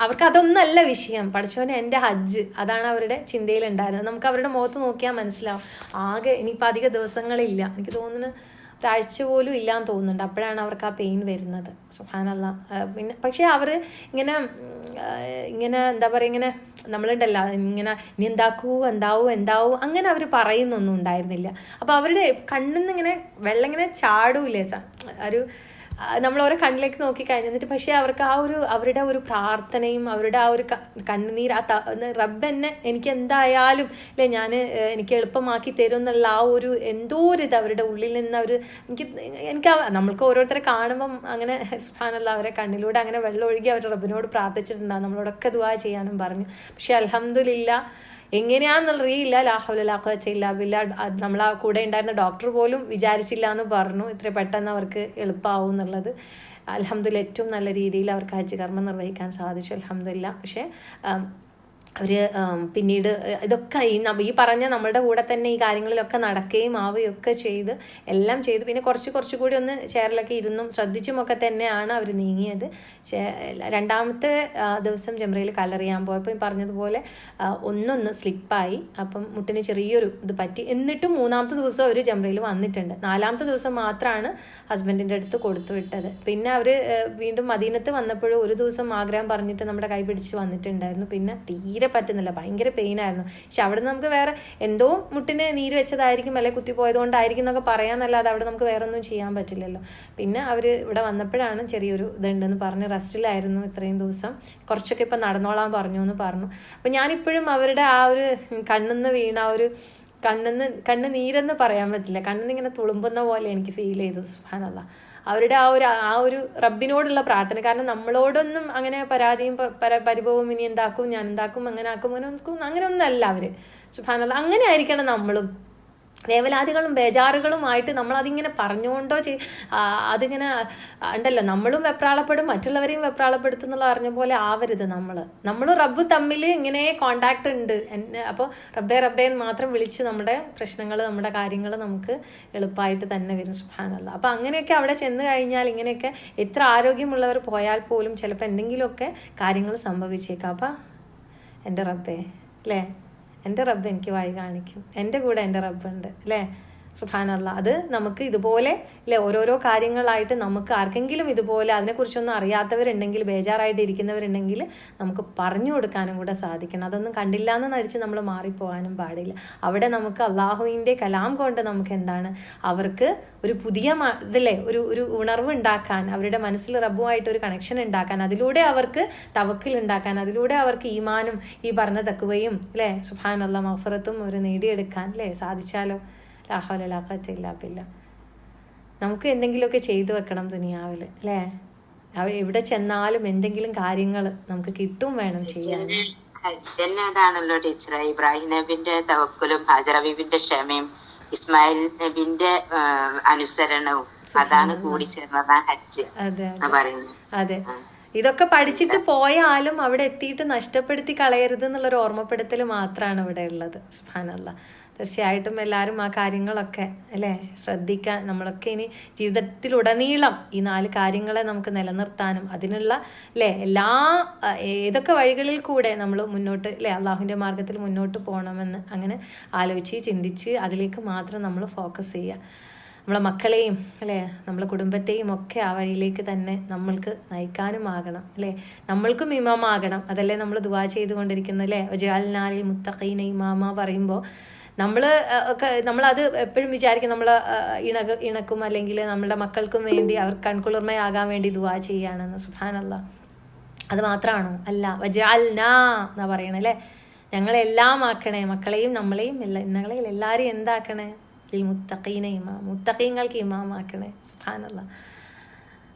അവർക്ക് അതൊന്നല്ല വിഷയം. പഠിച്ചവനെ എൻ്റെ ഹജ്ജ്, അതാണ് അവരുടെ ചിന്തയിലുണ്ടായിരുന്നത്. നമുക്ക് അവരുടെ മുഖത്ത് നോക്കിയാൽ മനസ്സിലാവും. ആകെ ഇനിയിപ്പോൾ അധിക ദിവസങ്ങളില്ല, എനിക്ക് തോന്നുന്നു ഒരാഴ്ച പോലും ഇല്ലാന്ന് തോന്നുന്നുണ്ട്. അപ്പോഴാണ് അവർക്ക് ആ പെയിൻ വരുന്നത്. സുബ്ഹാനല്ലാഹ്. പിന്നെ പക്ഷേ അവർ ഇങ്ങനെ എന്താ പറയുക, ഇങ്ങനെ നമ്മളുണ്ടല്ലോ ഇങ്ങനെ ഇനി എന്താവും അങ്ങനെ അവർ പറയുന്നൊന്നും ഉണ്ടായിരുന്നില്ല. അപ്പോൾ അവരുടെ കണ്ണിൽ നിന്ന് ഇങ്ങനെ വെള്ളം ഇങ്ങനെ ചാടൂലേ, നമ്മൾ ഓരോ കണ്ണിലേക്ക് നോക്കി കഴിഞ്ഞിട്ട്. പക്ഷേ അവർക്ക് അവരുടെ ഒരു പ്രാർത്ഥനയും അവരുടെ ആ ഒരു കണ്ണുനീര്, റബ്ബ് എന്നെ എനിക്ക് എന്തായാലും എനിക്ക് എളുപ്പമാക്കി തരും എന്നുള്ള ആ ഒരു എന്തോ ഇത് അവരുടെ ഉള്ളിൽ നിന്ന് എനിക്ക് നമ്മൾക്ക് ഓരോരുത്തരെ കാണുമ്പം അങ്ങനെ സുബ്ഹാനല്ലാഹ് അവരെ കണ്ണിലൂടെ അങ്ങനെ വെള്ളം ഒഴുകി അവർ റബ്ബിനോട് പ്രാർത്ഥിച്ചിട്ടുണ്ടാകും. നമ്മളോടൊക്കെ ദുആ ചെയ്യാനും പറഞ്ഞു. പക്ഷെ അൽഹംദുലില്ലാഹ് എങ്ങനെയാണെന്നറിയില്ല. ലാ ഹൗല വലാ ഖുവത ഇല്ലാ ബില്ലാഹ്. നമ്മളാ കൂടെ ഉണ്ടായിരുന്ന ഡോക്ടർ പോലും വിചാരിച്ചില്ല എന്ന് പറഞ്ഞു ഇത്ര പെട്ടെന്ന് അവർക്ക് എളുപ്പമാവും എന്നുള്ളത്. അൽഹംദുലില്ലാഹ് ഏറ്റവും നല്ല രീതിയിൽ അവർക്ക് ഹജ്ജ് കർമ്മം നിർവഹിക്കാൻ സാധിച്ചു. അൽഹംദുലില്ലാഹ്. പക്ഷേ അവർ പിന്നീട് ഇതൊക്കെ ഈ പറഞ്ഞ നമ്മളുടെ കൂടെ തന്നെ ഈ കാര്യങ്ങളിലൊക്കെ നടക്കുകയും ആവുകയൊക്കെ എല്ലാം ചെയ്തു. പിന്നെ കുറച്ചുകൂടി ഒന്ന് ചെയറിലൊക്കെ ഇരുന്നും ശ്രദ്ധിച്ചുമൊക്കെ തന്നെയാണ് അവർ നീങ്ങിയത്. പക്ഷേ 2ാമത്തെ ദിവസം ജംറയിൽ കല്ലെറിയാൻ പോയപ്പോൾ പറഞ്ഞതുപോലെ ഒന്നൊന്ന് സ്ലിപ്പായി. അപ്പം മുട്ടിന് ചെറിയൊരു ഇത് പറ്റി. എന്നിട്ടും 3ാമത്തെ ദിവസം അവർ ജംറയിൽ വന്നിട്ടുണ്ട്. 4ാമത്തെ ദിവസം മാത്രമാണ് ഹസ്ബൻഡിൻ്റെ അടുത്ത് കൊടുത്തു വിട്ടത്. പിന്നെ അവർ വീണ്ടും മദീനത്ത് വന്നപ്പോഴും ഒരു ദിവസം ആഗ്രഹം പറഞ്ഞിട്ട് നമ്മുടെ കൈ പിടിച്ച് വന്നിട്ടുണ്ടായിരുന്നു. പിന്നെ തീരെ തീരെ പറ്റുന്നില്ല, ഭയങ്കര പെയിനായിരുന്നു. പക്ഷെ അവിടെ നിന്ന് നമുക്ക് വേറെ എന്തോ മുട്ടിന് നീര് വെച്ചതായിരിക്കും, അല്ലെങ്കിൽ കുത്തിപ്പോയത് കൊണ്ടായിരിക്കും എന്നൊക്കെ പറയാമെന്നല്ലാതെ അവിടെ നമുക്ക് വേറെ ഒന്നും ചെയ്യാൻ പറ്റില്ലല്ലോ. പിന്നെ അവർ ഇവിടെ വന്നപ്പോഴാണ് ചെറിയൊരു ഇതുണ്ടെന്ന് പറഞ്ഞ് റെസ്റ്റിലായിരുന്നു ഇത്രയും ദിവസം, കുറച്ചൊക്കെ ഇപ്പം നടന്നോളാൻ പറഞ്ഞു എന്ന് പറഞ്ഞു. അപ്പം ഞാനിപ്പോഴും അവരുടെ ആ ഒരു കണ്ണിന്ന് വീണ ആ ഒരു കണ്ണ് നീരെന്ന് പറയാൻ പറ്റില്ല, കണ്ണിന്ന് ഇങ്ങനെ തുളുമ്പുന്ന പോലെ എനിക്ക് ഫീൽ ചെയ്തത്. സുബ്ഹാനല്ലാഹ്, അവരുടെ ആ ഒരു റബ്ബിനോടുള്ള പ്രാർത്ഥന. കാരണം നമ്മളോടൊന്നും അങ്ങനെ പരാതിയും പരിഭവവും ഇനി എന്താക്കും, ഞാൻ എന്താക്കും, അങ്ങനെ ആക്കും, അങ്ങനെ ഒന്നല്ല അവർ. സുബ്ഹാനല്ലാഹ്, അങ്ങനെ ആയിരിക്കണം നമ്മളും. വേവലാതികളും ബേജാറുകളുമായിട്ട് നമ്മളതിങ്ങനെ പറഞ്ഞുകൊണ്ടോ അതിങ്ങനെ ഉണ്ടല്ലോ, നമ്മളും വെപ്രാളപ്പെടും, മറ്റുള്ളവരെയും വെപ്രാളപ്പെടുത്തും എന്നുള്ള അറിഞ്ഞ പോലെ ആവരുത് നമ്മളും റബ്ബ് തമ്മിൽ ഇങ്ങനെ കോണ്ടാക്ട് ഉണ്ട്. അപ്പോൾ റബ്ബേ എന്ന് മാത്രം വിളിച്ച് നമ്മുടെ പ്രശ്നങ്ങൾ, നമ്മുടെ കാര്യങ്ങൾ നമുക്ക് എളുപ്പമായിട്ട് തന്നെ വരും. സുബ്ഹാനല്ലാഹ്. അപ്പോൾ അങ്ങനെയൊക്കെ അവിടെ ചെന്ന് കഴിഞ്ഞാൽ ഇങ്ങനെയൊക്കെ എത്ര ആരോഗ്യമുള്ളവർ പോയാൽ പോലും ചിലപ്പോൾ എന്തെങ്കിലുമൊക്കെ കാര്യങ്ങൾ സംഭവിച്ചേക്കാം. അപ്പം എൻ്റെ റബ്ബേ അല്ലേ, എൻ്റെ റബ്ബ് എനിക്ക് വഴി കാണിക്കും, എൻ്റെ കൂടെ എൻ്റെ റബ്ബുണ്ട് അല്ലേ. സുബ്ഹാനല്ലാഹ്. അത് നമുക്ക് ഇതുപോലെ അല്ലേ ഓരോരോ കാര്യങ്ങളായിട്ട് നമുക്ക് ആർക്കെങ്കിലും ഇതുപോലെ അതിനെക്കുറിച്ചൊന്നും അറിയാത്തവരുണ്ടെങ്കിൽ, ബേജാറായിട്ട് ഇരിക്കുന്നവരുണ്ടെങ്കിൽ നമുക്ക് പറഞ്ഞു കൊടുക്കാനും കൂടെ സാധിക്കണം. അതൊന്നും കണ്ടില്ല എന്ന് നടിച്ച് നമ്മൾ മാറിപ്പോകാനും പാടില്ല. അവിടെ നമുക്ക് അള്ളാഹുവിൻ്റെ കലാം കൊണ്ട് നമുക്ക് എന്താണ് അവർക്ക് ഒരു പുതിയ ഇതല്ലേ ഒരു ഉണർവ് ഉണ്ടാക്കാൻ, അവരുടെ മനസ്സിൽ റബ്ബുമായിട്ടൊരു കണക്ഷൻ ഉണ്ടാക്കാൻ, അതിലൂടെ അവർക്ക് തവക്കിൽ ഉണ്ടാക്കാൻ, അതിലൂടെ അവർക്ക് ഈമാനും ഈ പറഞ്ഞ തഖ്വയും അല്ലേ സുബ്ഹാനല്ലാഹ് മഗ്ഫിറത്തും അവർ നേടിയെടുക്കാൻ അല്ലേ സാധിച്ചാലോ. ലാ ഹൗല വലാ ഖുവത ഇല്ലാ ബില്ലാഹ്. നമുക്ക് എന്തെങ്കിലുമൊക്കെ ചെയ്തു വെക്കണം ദുനിയാവിൽ അല്ലേ. എവിടെ ചെന്നാലും എന്തെങ്കിലും കാര്യങ്ങൾ നമുക്ക് കിട്ടും വേണം ചെയ്യാൻ. അതാണല്ലോ ടീച്ചറെ, ഇബ്രാഹിം നബിന്റെ തവക്കുലും ഹാജറ ബീബിന്റെ ക്ഷമയും ഇസ്മായിൽ നബിന്റെ അനുസരണവും അതാണ് കൂടി ചേർന്നതാണ് ഹജ്ജ് പറയുന്നത്. അതെ, ഇതൊക്കെ പഠിച്ചിട്ട് പോയാലും അവിടെ എത്തിയിട്ട് നഷ്ടപ്പെടുത്തി കളയരുത് എന്നുള്ളൊരു ഓർമ്മപ്പെടുത്തൽ മാത്രമാണ് ഇവിടെ ഉള്ളത്. സുബ്ഹാനല്ലാഹ്. തീർച്ചയായിട്ടും എല്ലാവരും ആ കാര്യങ്ങളൊക്കെ അല്ലേ ശ്രദ്ധിക്കാൻ. നമ്മളൊക്കെ ഇനി ജീവിതത്തിലുടനീളം ഈ 4 കാര്യങ്ങളെ നമുക്ക് നിലനിർത്താനും അതിനുള്ള അല്ലേ ഏതൊക്കെ വഴികളിൽ കൂടെ നമ്മൾ മുന്നോട്ട് അല്ലേ അള്ളാഹുവിൻ്റെ മാർഗത്തിൽ മുന്നോട്ട് പോകണമെന്ന് അങ്ങനെ ആലോചിച്ച് ചിന്തിച്ച് അതിലേക്ക് മാത്രം നമ്മൾ ഫോക്കസ് ചെയ്യുക. നമ്മളെ മക്കളെയും അല്ലേ നമ്മളെ കുടുംബത്തെയും ഒക്കെ ആ വഴിയിലേക്ക് തന്നെ നമ്മൾക്ക് നയിക്കാനുമാകണം അല്ലേ. നമ്മൾക്കും ഇമാമാകണം. അതല്ലേ നമ്മൾ ദുആ ചെയ്തുകൊണ്ടിരിക്കുന്നത് അല്ലേ. വജഅൽനാലിൽ മുത്തഖീന ഇമാമ പറയുമ്പോൾ നമ്മളത് എപ്പോഴും വിചാരിക്കും നമ്മൾ ഇണക്കും അല്ലെങ്കിൽ നമ്മുടെ മക്കൾക്കും വേണ്ടി അവർ കൺകുളിർമയാകാൻ വേണ്ടി ദുആ ചെയ്യാണെന്ന്. സുബ്ഹാനല്ലാഹ്. അത് മാത്രമാണോ? അല്ല. വജഅൽനാ എന്നാ പറയണേ അല്ലേ. ഞങ്ങളെല്ലാം ആക്കണേ, മക്കളെയും നമ്മളെയും എല്ലാവരെയും എന്താക്കണേ, മുത്തഖീന ഇമാം, മുത്തഖീങ്ങൾക്ക് ഇമാമാക്കണേ. സുബ്ഹാനല്ലാഹ്.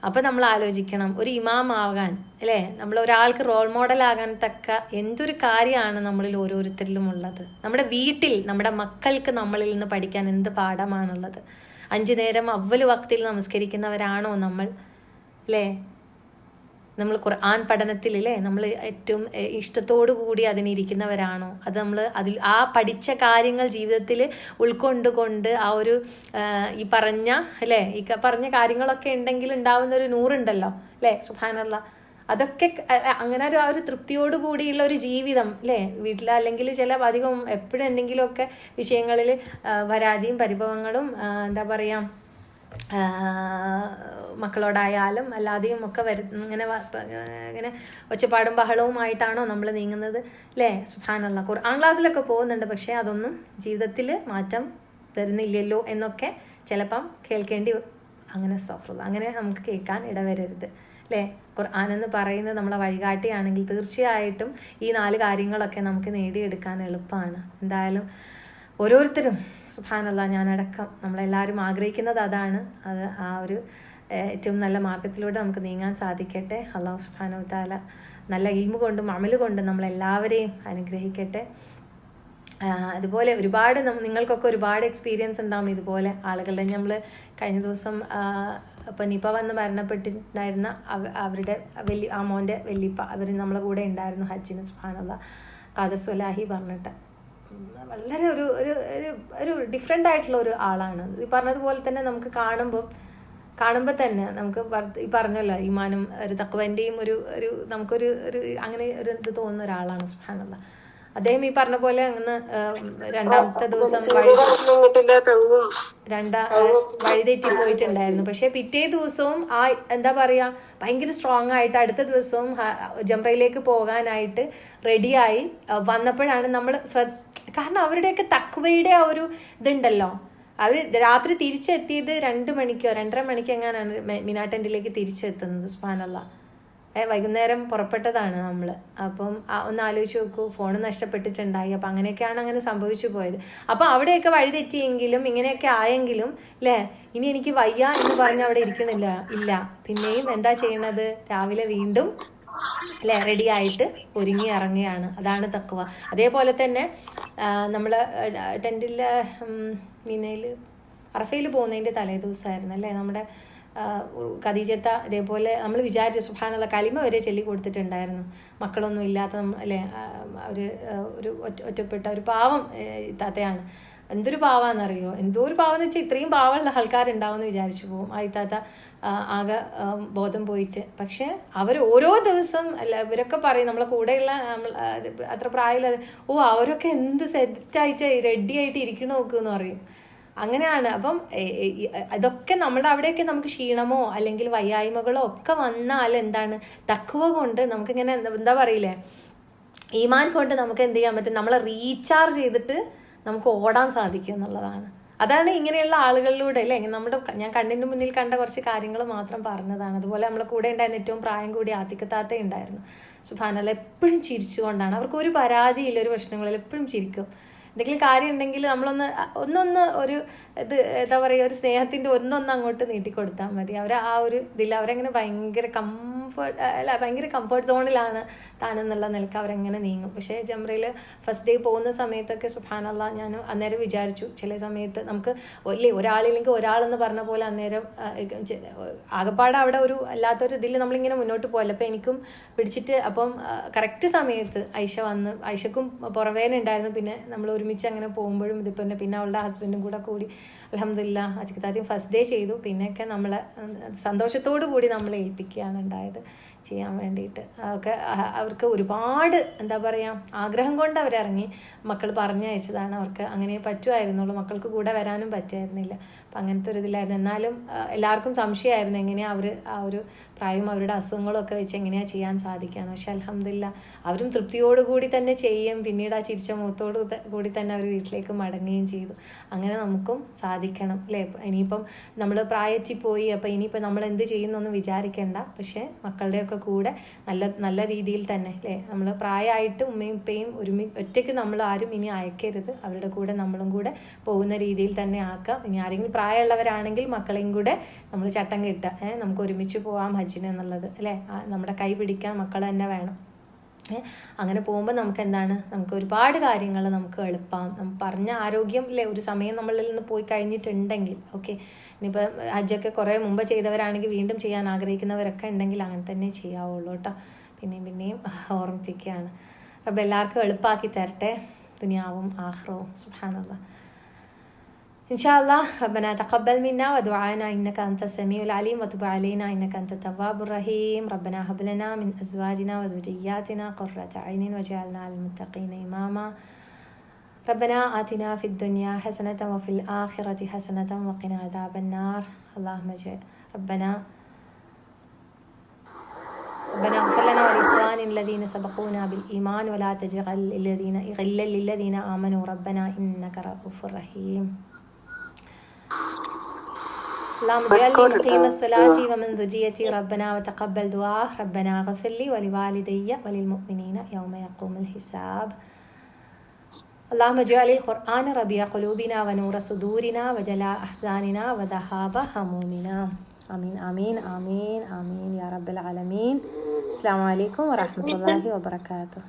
അപ്പം നമ്മൾ ആലോചിക്കണം, ഒരു ഇമാമാകാൻ അല്ലേ നമ്മൾ ഒരാൾക്ക് റോൾ മോഡലാകാൻ തക്ക എന്തൊരു കാര്യമാണ് നമ്മളിൽ ഓരോരുത്തരിലും ഉള്ളത്. നമ്മുടെ വീട്ടിൽ നമ്മുടെ മക്കൾക്ക് നമ്മളിൽ നിന്ന് പഠിക്കാൻ എന്ത് പാഠമാണുള്ളത്. 5 നേരം അവ്വൽ വക്തിൽ നമസ്കരിക്കുന്നവരാണോ നമ്മൾ അല്ലേ. നമ്മൾ ഖുർആൻ പഠനത്തിൽ അല്ലേ നമ്മൾ ഏറ്റവും ഇഷ്ടത്തോടു കൂടി അതിനിരിക്കുന്നവരാണോ. അത് നമ്മൾ ആ പഠിച്ച കാര്യങ്ങൾ ജീവിതത്തിൽ ഉൾക്കൊണ്ടുകൊണ്ട് ആ ഒരു ഈ പറഞ്ഞ അല്ലേ ഈ പറഞ്ഞ കാര്യങ്ങളൊക്കെ ഉണ്ടെങ്കിൽ ഉണ്ടാവുന്ന ഒരു നൂറുണ്ടല്ലോ അല്ലേ. സുബ്ഹാനല്ലാഹ്. അതൊക്കെ അങ്ങനെ ഒരു തൃപ്തിയോട് കൂടിയുള്ള ഒരു ജീവിതം അല്ലേ വീട്ടിൽ. അല്ലെങ്കിൽ അധികം എപ്പോഴും എന്തെങ്കിലുമൊക്കെ വിഷയങ്ങളിൽ പരാതിയും പരിഭവങ്ങളും എന്താ പറയുക മക്കളോടായാലും അല്ലാതെയും ഒക്കെ ഇങ്ങനെ ഒച്ചപ്പാടും ബഹളവുമായിട്ടാണോ നമ്മൾ നീങ്ങുന്നത് അല്ലേ. സുബ്ഹാനല്ലാഹ്. ഖുർആൻ ക്ലാസ്സിലൊക്കെ പോകുന്നുണ്ട്, പക്ഷേ അതൊന്നും ജീവിതത്തിൽ മാറ്റം തരുന്നില്ലല്ലോ എന്നൊക്കെ ചിലപ്പം കേൾക്കേണ്ടി അങ്ങനെ നമുക്ക് കേൾക്കാൻ ഇടവരരുത് അല്ലേ. ഖുർആൻ എന്ന് പറയുന്നത് നമ്മളെ വഴികാട്ടിയാണെങ്കിൽ തീർച്ചയായിട്ടും ഈ 4 കാര്യങ്ങളൊക്കെ നമുക്ക് നേടിയെടുക്കാൻ എളുപ്പമാണ്. എന്തായാലും ഓരോരുത്തരും സുബ്ഹാനല്ലാഹ് ഞാനടക്കം നമ്മളെല്ലാവരും ആഗ്രഹിക്കുന്നത് അതാണ്. അത് ആ ഒരു ഏറ്റവും നല്ല മാർഗത്തിലൂടെ നമുക്ക് നീങ്ങാൻ സാധിക്കട്ടെ. അല്ലാഹു സുബ്ഹാനഹു വ തആല നല്ല ഇൽമു കൊണ്ടും അമല് കൊണ്ടും നമ്മളെല്ലാവരെയും അനുഗ്രഹിക്കട്ടെ. അതുപോലെ ഒരുപാട് നിങ്ങൾക്കൊക്കെ ഒരുപാട് എക്സ്പീരിയൻസ് ഉണ്ടാവും ഇതുപോലെ ആളുകളുടെ. നമ്മൾ കഴിഞ്ഞ ദിവസം ഇപ്പം നിപ വന്ന് മരണപ്പെട്ടിട്ടുണ്ടായിരുന്ന അവരുടെ ആ മോൻ്റെ വല്യപ്പ അവർ നമ്മളെ കൂടെ ഉണ്ടായിരുന്നു ഹജ്ജിന്. സുബ്ഹാനല്ലാഹ്. ഖാദർ സ്വലാഹി പറഞ്ഞിട്ട് വളരെ ഒരു ഡിഫറെൻ്റ് ആയിട്ടുള്ള ഒരു ആളാണ്. ഈ പറഞ്ഞതുപോലെ തന്നെ നമുക്ക് കാണുമ്പോൾ തന്നെ നമുക്ക് ഈ പറഞ്ഞല്ലോ ഈമാനും ഒരു തഖ്വൻ്റെയും ഒരു നമുക്കൊരു അങ്ങനെ ഒരു ഇത് തോന്നുന്ന ഒരാളാണ്. സുബ്ഹാനല്ലാഹ്. അദ്ദേഹം ഈ പറഞ്ഞ പോലെ അങ്ങ് 2ാമത്തെ ദിവസം വഴിതെറ്റി പോയിട്ടുണ്ടായിരുന്നു. പക്ഷേ പിറ്റേ ദിവസവും ആ എന്താ പറയുക ഭയങ്കര സ്ട്രോങ് ആയിട്ട് അടുത്ത ദിവസവും ജംറയിലേക്ക് പോകാനായിട്ട് റെഡിയായി വന്നപ്പോഴാണ് നമ്മൾ കാരണം അവരുടെയൊക്കെ തക്വയുടെ ആ ഒരു ഇതുണ്ടല്ലോ. അവർ രാത്രി തിരിച്ചെത്തിയത് 2 മണിക്കോ 2:30 മണിക്കോ എങ്ങാനാണ് മിനാ ടെൻറ്റിലേക്ക് തിരിച്ചെത്തുന്നത്. സുബ്ഹാനല്ലാഹ്. വൈകുന്നേരം പുറപ്പെട്ടതാണ് നമ്മൾ. അപ്പം ഒന്ന് ആലോചിച്ച് നോക്കൂ, ഫോൺ നഷ്ടപ്പെട്ടിട്ടുണ്ടായി. അപ്പം അങ്ങനെയൊക്കെയാണ് അങ്ങനെ സംഭവിച്ചു പോയത്. അപ്പം അവിടെയൊക്കെ വഴിതെറ്റിയെങ്കിലും ഇങ്ങനെയൊക്കെ ആയെങ്കിലും അല്ലേ, ഇനി എനിക്ക് വയ്യ എന്ന് പറഞ്ഞ് അവിടെ ഇരിക്കണില്ല. പിന്നെയും എന്താ ചെയ്യണത്, രാവിലെ വീണ്ടും അല്ലേ റെഡിയായിട്ട് ഒരുങ്ങി ഇറങ്ങുകയാണ്. അതാണ് തഖ്വ. അതേപോലെ തന്നെ നമ്മൾ ടെൻറ്റിൽ മിനയിൽ അറഫയിൽ പോകുന്നതിൻ്റെ തലേ ദിവസമായിരുന്നു അല്ലേ നമ്മുടെ ഖദീജത്ത. ഇതേപോലെ നമ്മൾ വിചാരിച്ച സുബ്ഹാനല്ലാഹ് കലിമ വരെ ചൊല്ലി കൊടുത്തിട്ടുണ്ടായിരുന്നു. മക്കളൊന്നും ഇല്ലാത്ത അല്ലേ ഒരു ഒറ്റപ്പെട്ട ഒരു പാവം താത്തയാണ്. എന്തൊരു പാവാന്നറിയോ, എന്തോ ഒരു പാവെന്ന് വെച്ചാൽ ഇത്രയും പാവമുള്ള ആൾക്കാരുണ്ടാവും എന്ന് വിചാരിച്ചു പോകും. ആ താത്ത ആകെ ബോധം പോയിട്ട്. പക്ഷെ അവർ ഓരോ ദിവസം അല്ല ഇവരൊക്കെ പറയും നമ്മളെ കൂടെയുള്ള അത്ര പ്രായമില്ല, അവരൊക്കെ എന്ത് സെറ്റായിട്ട് റെഡി ആയിട്ട് ഇരിക്കണ നോക്കുമെന്ന് പറയും. അങ്ങനെയാണ്. അപ്പം ഇതൊക്കെ നമ്മുടെ അവിടെയൊക്കെ നമുക്ക് ക്ഷീണമോ അല്ലെങ്കിൽ വയ്യായ്മകളോ ഒക്കെ വന്നാൽ എന്താണ് തഖ്വ കൊണ്ട് നമുക്കിങ്ങനെ എന്താ പറയില്ലേ, ഈമാൻ കൊണ്ട് നമുക്ക് എന്ത് ചെയ്യാൻ പറ്റും, നമ്മളെ റീചാർജ് ചെയ്തിട്ട് നമുക്ക് ഓടാൻ സാധിക്കും എന്നുള്ളതാണ്. അതാണ് ഇങ്ങനെയുള്ള ആളുകളിലൂടെ അല്ലേ ഞാൻ കണ്ണിൻ്റെ മുന്നിൽ കണ്ട കുറച്ച് കാര്യങ്ങൾ മാത്രം പറഞ്ഞതാണ്. അതുപോലെ നമ്മളെ കൂടെ ഉണ്ടായിരുന്ന ഏറ്റവും പ്രായം കൂടി ആത്തിക്കത്താത്ത ഉണ്ടായിരുന്നു. സുബ്ഹാനല്ലാഹ്. എപ്പോഴും ചിരിച്ചുകൊണ്ടാണ്, അവർക്ക് ഒരു പരാതിയില്ല, ഒരു പ്രശ്നങ്ങളില്ല, എപ്പോഴും ചിരിക്കും. എന്തെങ്കിലും കാര്യം ഉണ്ടെങ്കിൽ നമ്മളൊന്ന് ഒരു ഇത് എന്താ പറയുക ഒരു സ്നേഹത്തിൻ്റെ ഒന്നൊന്ന് അങ്ങോട്ട് നീട്ടിക്കൊടുത്താൽ മതി. അവർ ആ ഒരു ഇതിൽ അവരങ്ങനെ ഭയങ്കര കംഫർട്ട് സോണിലാണ് താനെന്നുള്ള നിലക്ക് അവരെങ്ങനെ നീങ്ങും. പക്ഷേ ജംറയിൽ ഫസ്റ്റ് ഡേ പോകുന്ന സമയത്തൊക്കെ സുബ്ഹാനല്ലാഹ് ഞാൻ അന്നേരം വിചാരിച്ചു ചില സമയത്ത് നമുക്ക് ഒരാളില്ലെങ്കിൽ ഒരാളെന്ന് പറഞ്ഞ പോലെ അന്നേരം ആകപ്പാടെ അവിടെ ഒരു അല്ലാത്തൊരു ഇതിൽ നമ്മളിങ്ങനെ മുന്നോട്ട് പോകല്ല. അപ്പം എനിക്കും പിടിച്ചിട്ട് അപ്പം കറക്റ്റ് സമയത്ത് ഐഷക്കും പുറവേന ഉണ്ടായിരുന്നു. പിന്നെ നമ്മൾ ഒരുമിച്ച് അങ്ങനെ പോകുമ്പോഴും ഇതിപ്പോൾ പിന്നെ അവളുടെ ഹസ്ബൻഡും കൂടി അൽഹംദുലില്ലാഹ് ആദ്യം ഫസ്റ്റ് ഡേ ചെയ്തു. പിന്നെയൊക്കെ നമ്മളെ സന്തോഷത്തോടു കൂടി നമ്മളെ ഏൽപ്പിക്കുകയാണ് ഉണ്ടായത് ചെയ്യാൻ വേണ്ടിയിട്ട്. അതൊക്കെ അവർക്ക് ഒരുപാട് എന്താ പറയുക ആഗ്രഹം കൊണ്ട് അവരിറങ്ങി. മക്കൾ പറഞ്ഞയച്ചതാണ്, അവർക്ക് അങ്ങനെ പറ്റുമായിരുന്നുള്ളൂ, മക്കൾക്ക് കൂടെ വരാനും പറ്റുമായിരുന്നില്ല. അപ്പം അങ്ങനത്തെ ഒരു ഇതിലായിരുന്നു. എന്നാലും എല്ലാവർക്കും സംശയമായിരുന്നു എങ്ങനെയാണ് അവർ ആ ഒരു പ്രായവും അവരുടെ അസുഖങ്ങളും ഒക്കെ വെച്ച് എങ്ങനെയാണ് ചെയ്യാൻ സാധിക്കുകയെന്ന്. പക്ഷെ അൽഹംദുലില്ലാഹ് അവരും തൃപ്തിയോടുകൂടി തന്നെ ചെയ്യും. പിന്നീട് ആ ചിരിച്ച മുഖത്തോടു കൂടി തന്നെ അവർ വീട്ടിലേക്ക് മടങ്ങുകയും ചെയ്തു. അങ്ങനെ നമുക്കും സാധിക്കണം അല്ലേ. ഇനിയിപ്പം നമ്മൾ പ്രായത്തിൽ പോയി അപ്പം ഇനിയിപ്പോൾ നമ്മൾ എന്ത് ചെയ്യുന്നൊന്നും വിചാരിക്കേണ്ട. പക്ഷേ മക്കളുടെയൊക്കെ കൂടെ നല്ല രീതിയിൽ തന്നെ അല്ലേ, നമ്മൾ പ്രായമായിട്ട് ഉമ്മയും ഉപ്പയും ഒറ്റയ്ക്ക് നമ്മൾ ആരും ഇനി അയക്കരുത്. അവരുടെ കൂടെ നമ്മളും കൂടെ പോകുന്ന രീതിയിൽ തന്നെ ആക്കാം. ഇനി ആരെങ്കിലും പ്രായമുള്ളവരാണെങ്കിൽ മക്കളെയും കൂടെ നമ്മൾ ചട്ടം കിട്ടുക, നമുക്ക് ഒരുമിച്ച് പോകാം ഹജ്ജിന് എന്നുള്ളത് അല്ലേ. നമ്മുടെ കൈ പിടിക്കാൻ മക്കൾ തന്നെ വേണം. അങ്ങനെ പോകുമ്പോൾ നമുക്ക് എന്താണ്, നമുക്ക് ഒരുപാട് കാര്യങ്ങൾ നമുക്ക് എളുപ്പമാകും. നമ്മൾ പറഞ്ഞ ആരോഗ്യം അല്ലേ ഒരു സമയം നമ്മളിൽ നിന്ന് പോയി കഴിഞ്ഞിട്ടുണ്ടെങ്കിൽ ഓക്കെ. ഇനിയിപ്പോൾ ഹജ്ജൊക്കെ കുറേ മുമ്പ് ചെയ്തവരാണെങ്കിൽ വീണ്ടും ചെയ്യാൻ ആഗ്രഹിക്കുന്നവരൊക്കെ ഉണ്ടെങ്കിൽ അങ്ങനെ തന്നെ ചെയ്യാവുള്ളൂ കേട്ടോ. പിന്നെയും ഓർമ്മിപ്പിക്കുകയാണ്. അപ്പോൾ എല്ലാവർക്കും എളുപ്പമാക്കി തരട്ടെ ദുനിയാവും ആഖിറവും. സുബ്ഹാനല്ലാഹ്. إن شاء الله ربنا تقبل منا ودعانا إنك أنت السميع العليم وتب علينا إنك أنت التواب الرحيم. ربنا هب لنا من أزواجنا وذرياتنا قرة أعين واجعلنا للمتقين إماما. ربنا آتنا في الدنيا حسنة وفي الآخرة حسنة وقنا عذاب النار. اللهم ربنا اغفر لنا ولإخواننا الذين سبقونا بالإيمان ولا تجعل غلا للذين آمنوا ربنا إنك رؤوف رحيم. اللهم اجعلني مقيم الصلاة ومن ذريتي ربنا وتقبل دعاء. ربنا اغفر لي ولوالدي وللمؤمنين يوم يقوم الحساب. اللهم اجعل القرآن ربيع قلوبنا ونور صدورنا وجلاء أحزاننا وذهاب همومنا. آمين آمين آمين آمين يا رب العالمين. السلام عليكم ورحمة الله وبركاته.